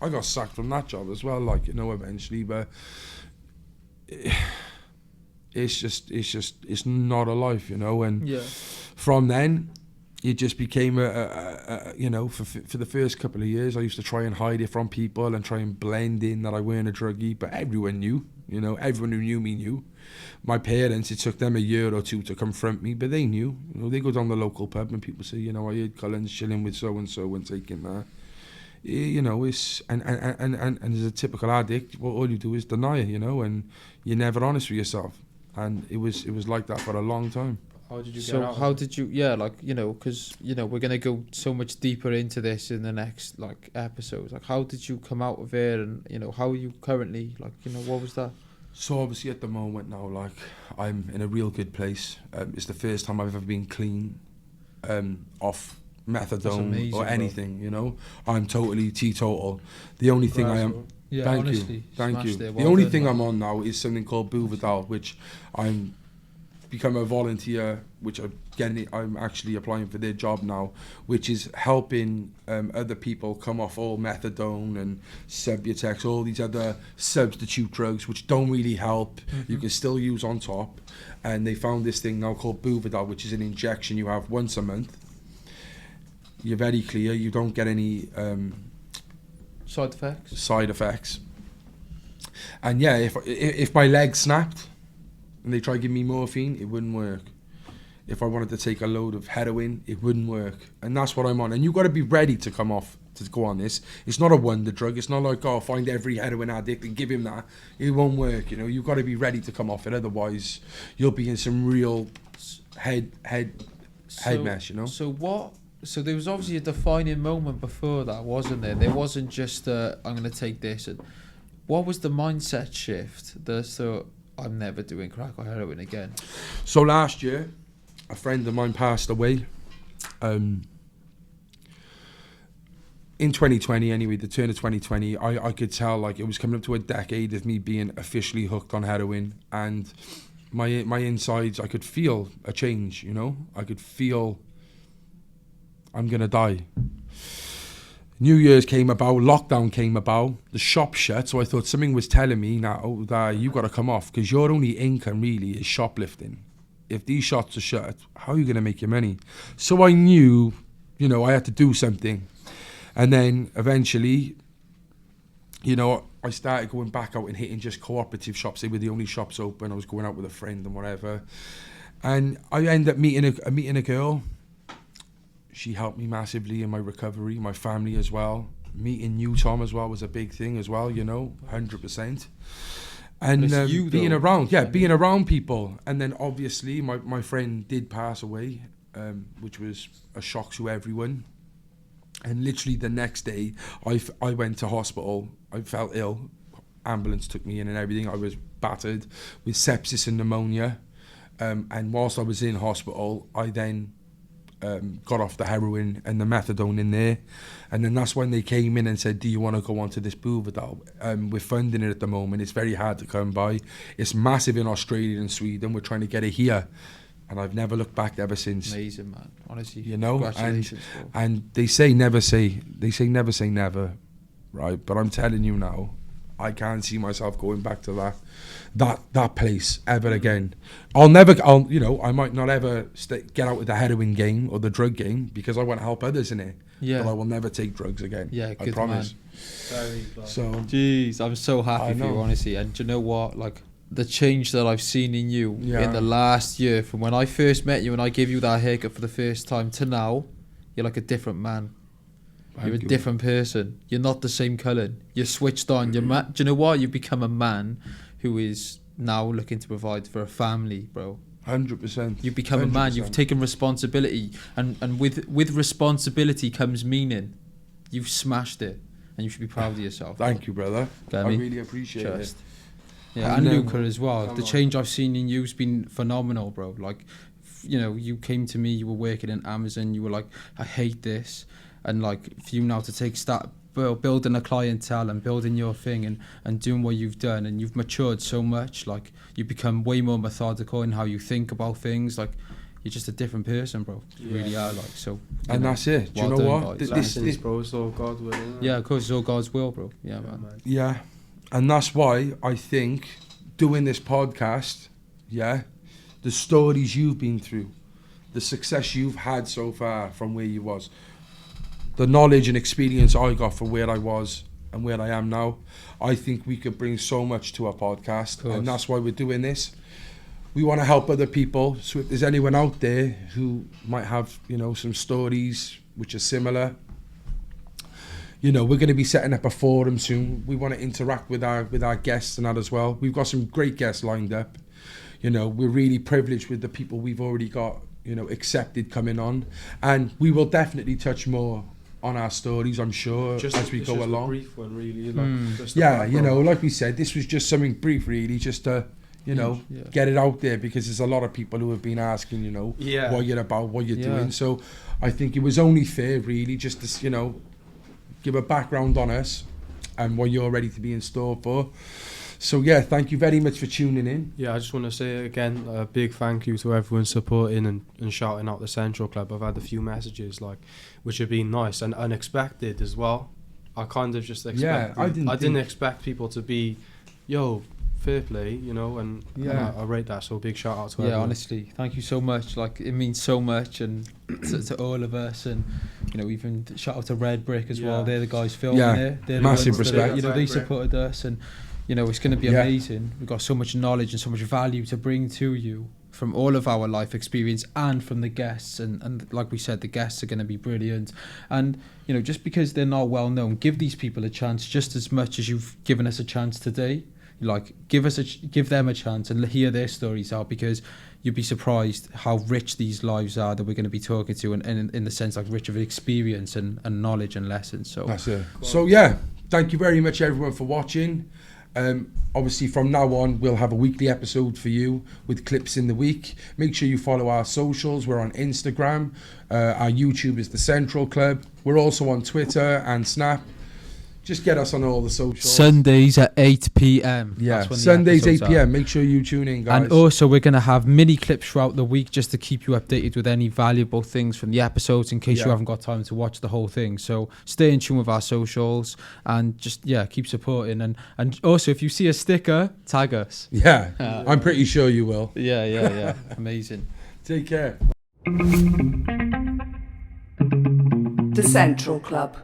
I got sacked from that job as well, eventually, but it's not a life, and from then, it just became for the first couple of years, I used to try and hide it from people and try and blend in that I weren't a druggie, but everyone knew, everyone who knew me knew. My parents, it took them a year or two to confront me, but they knew. They go down the local pub and people say, I heard Cullan's chilling with so-and-so and taking that. It's, and as a typical addict, all you do is deny it, and you're never honest with yourself. And it was like that for a long time. How did you get So out? how did you, because, we're going to go so much deeper into this in the next, episodes. How did you come out of it, and, how are you currently, what was that? So obviously at the moment now, I'm in a real good place. It's the first time I've ever been clean off methadone or anything, I'm totally teetotal. The only thing I am... Yeah, thank honestly, you. Well the only done, thing man. I'm on now is something called Buvidal, which I'm become a volunteer, which I'm actually applying for their job now, which is helping other people come off all methadone and Subutex, all these other substitute drugs which don't really help. You can still use on top, and they found this thing now called Buvidal, which is an injection you have once a month. You're very clear, you don't get any Side effects. And yeah, if my leg snapped and they tried to give me morphine, it wouldn't work. If I wanted to take a load of heroin, it wouldn't work. And that's what I'm on. And you've got to be ready to come off, to go on this. It's not a wonder drug. It's not like, find every heroin addict and give him that. It won't work, You've got to be ready to come off it. Otherwise, you'll be in some real head mess, So there was obviously a defining moment before that, wasn't there? There wasn't just I'm going to take this. And what was the mindset shift? I'm never doing crack or heroin again. So last year, a friend of mine passed away. in 2020 anyway, the turn of 2020, I could tell like it was coming up to a decade of me being officially hooked on heroin, and my insides, I could feel a change, you know? I could feel I'm going to die. New Year's came about, lockdown came about, the shop shut, so I thought something was telling me now that you got to come off, because your only income really is shoplifting. If these shops are shut, how are you going to make your money? So I knew, you know, I had to do something. And then eventually, you know, I started going back out and hitting just cooperative shops. They were the only shops open. I was going out with a friend and whatever. And I ended up meeting a girl. She helped me massively in my recovery, my family as well. Meeting you, Tom, as well was a big thing as well, you know, 100%. And being around people. And then obviously my friend did pass away, which was a shock to everyone. And literally the next day, I went to hospital. I felt ill. Ambulance took me in and everything. I was battered with sepsis and pneumonia. And whilst I was in hospital, I then got off the heroin and the methadone in there. And then that's when they came in and said, do you want to go on to this Buvidal? We're funding it at the moment. It's very hard to come by. It's massive in Australia and Sweden. We're trying to get it here. And I've never looked back ever since. Amazing, man. Honestly, you know, congratulations, and they say never say never, right? But I'm telling you now, I can't see myself going back to that place ever again. I might not ever get out of the heroin game or the drug game because I want to help others in it. Yeah. But I will never take drugs again. Yeah, I promise. Very glad. So, jeez, I'm so happy for you, honestly. And do you know what? Like, the change that I've seen in you in the last year, from when I first met you and I gave you that haircut for the first time to now, you're like a different man. You're a different person. You're not the same Cullan. You're switched on. Do you know what? You've become a man who is now looking to provide for a family, bro. 100%. You've become 100%. A man. You've taken responsibility, and with responsibility comes meaning. You've smashed it, and you should be proud of yourself. Thank you, brother. I really appreciate it. Yeah, and Luca as well. The change I've seen in you has been phenomenal, bro. Like, you know, you came to me, you were working in Amazon, you were like, I hate this. And like, for you now to start building a clientele and building your thing and doing what you've done, and you've matured so much. Like, you've become way more methodical in how you think about things. Like, you're just a different person, bro. You really are, like, so. And that's it. Do you know what? This, bro, it's all God's will. Yeah, of course, it's all God's will, bro. Yeah, man. Yeah. And that's why I think doing this podcast, the stories you've been through, the success you've had so far from where you was, the knowledge and experience I got from where I was and where I am now, I think we could bring so much to our podcast. And that's why we're doing this. We want to help other people. So if there's anyone out there who might have, you know, some stories which are similar, you know, we're going to be setting up a forum soon. We want to interact with our guests and that as well. We've got some great guests lined up. You know, we're really privileged with the people we've already got, you know, accepted coming on. And we will definitely touch more on our stories, I'm sure, as we go along. A brief one, really. Like, you know, like we said, this was just something brief, really, just to, you know, get it out there, because there's a lot of people who have been asking, you know, what you're about, what you're doing. So I think it was only fair, really, just to, you know, give a background on us and what you're ready to be in store for. So thank you very much for tuning in. Yeah, I just want to say again a big thank you to everyone supporting and shouting out the Central Club. I've had a few messages which have been nice and unexpected as well. I kind of just expected. I didn't expect people to be, fair play, you know, and I rate that. So big shout out to everyone. Yeah, honestly, thank you so much. Like, it means so much, and to all of us, and you know, even shout out to Red Brick as well. They're the guys filming it. They're massive the ones respect. That, you know, they supported us, and you know, it's going to be amazing. We've got so much knowledge and so much value to bring to you from all of our life experience and from the guests, and like we said, the guests are going to be brilliant. And you know, just because they're not well known, give these people a chance just as much as you've given us a chance today. Like, give them a chance and hear their stories out, because you'd be surprised how rich these lives are that we're going to be talking to, and in the sense, like, rich of experience and knowledge and lessons. So that's it. So thank you very much everyone for watching. Obviously, from now on, we'll have a weekly episode for you with clips in the week. Make sure you follow our socials. We're on Instagram. Our YouTube is The Central Club. We're also on Twitter and Snap. Just get us on all the socials. Sundays at 8 p.m. Yeah, That's when the Sundays, 8 episodes are. p.m. Make sure you tune in, guys. And also, we're going to have mini clips throughout the week just to keep you updated with any valuable things from the episodes in case you haven't got time to watch the whole thing. So stay in tune with our socials and just, keep supporting. And also, if you see a sticker, tag us. Yeah, I'm pretty sure you will. Yeah. Amazing. Take care. The Central Club.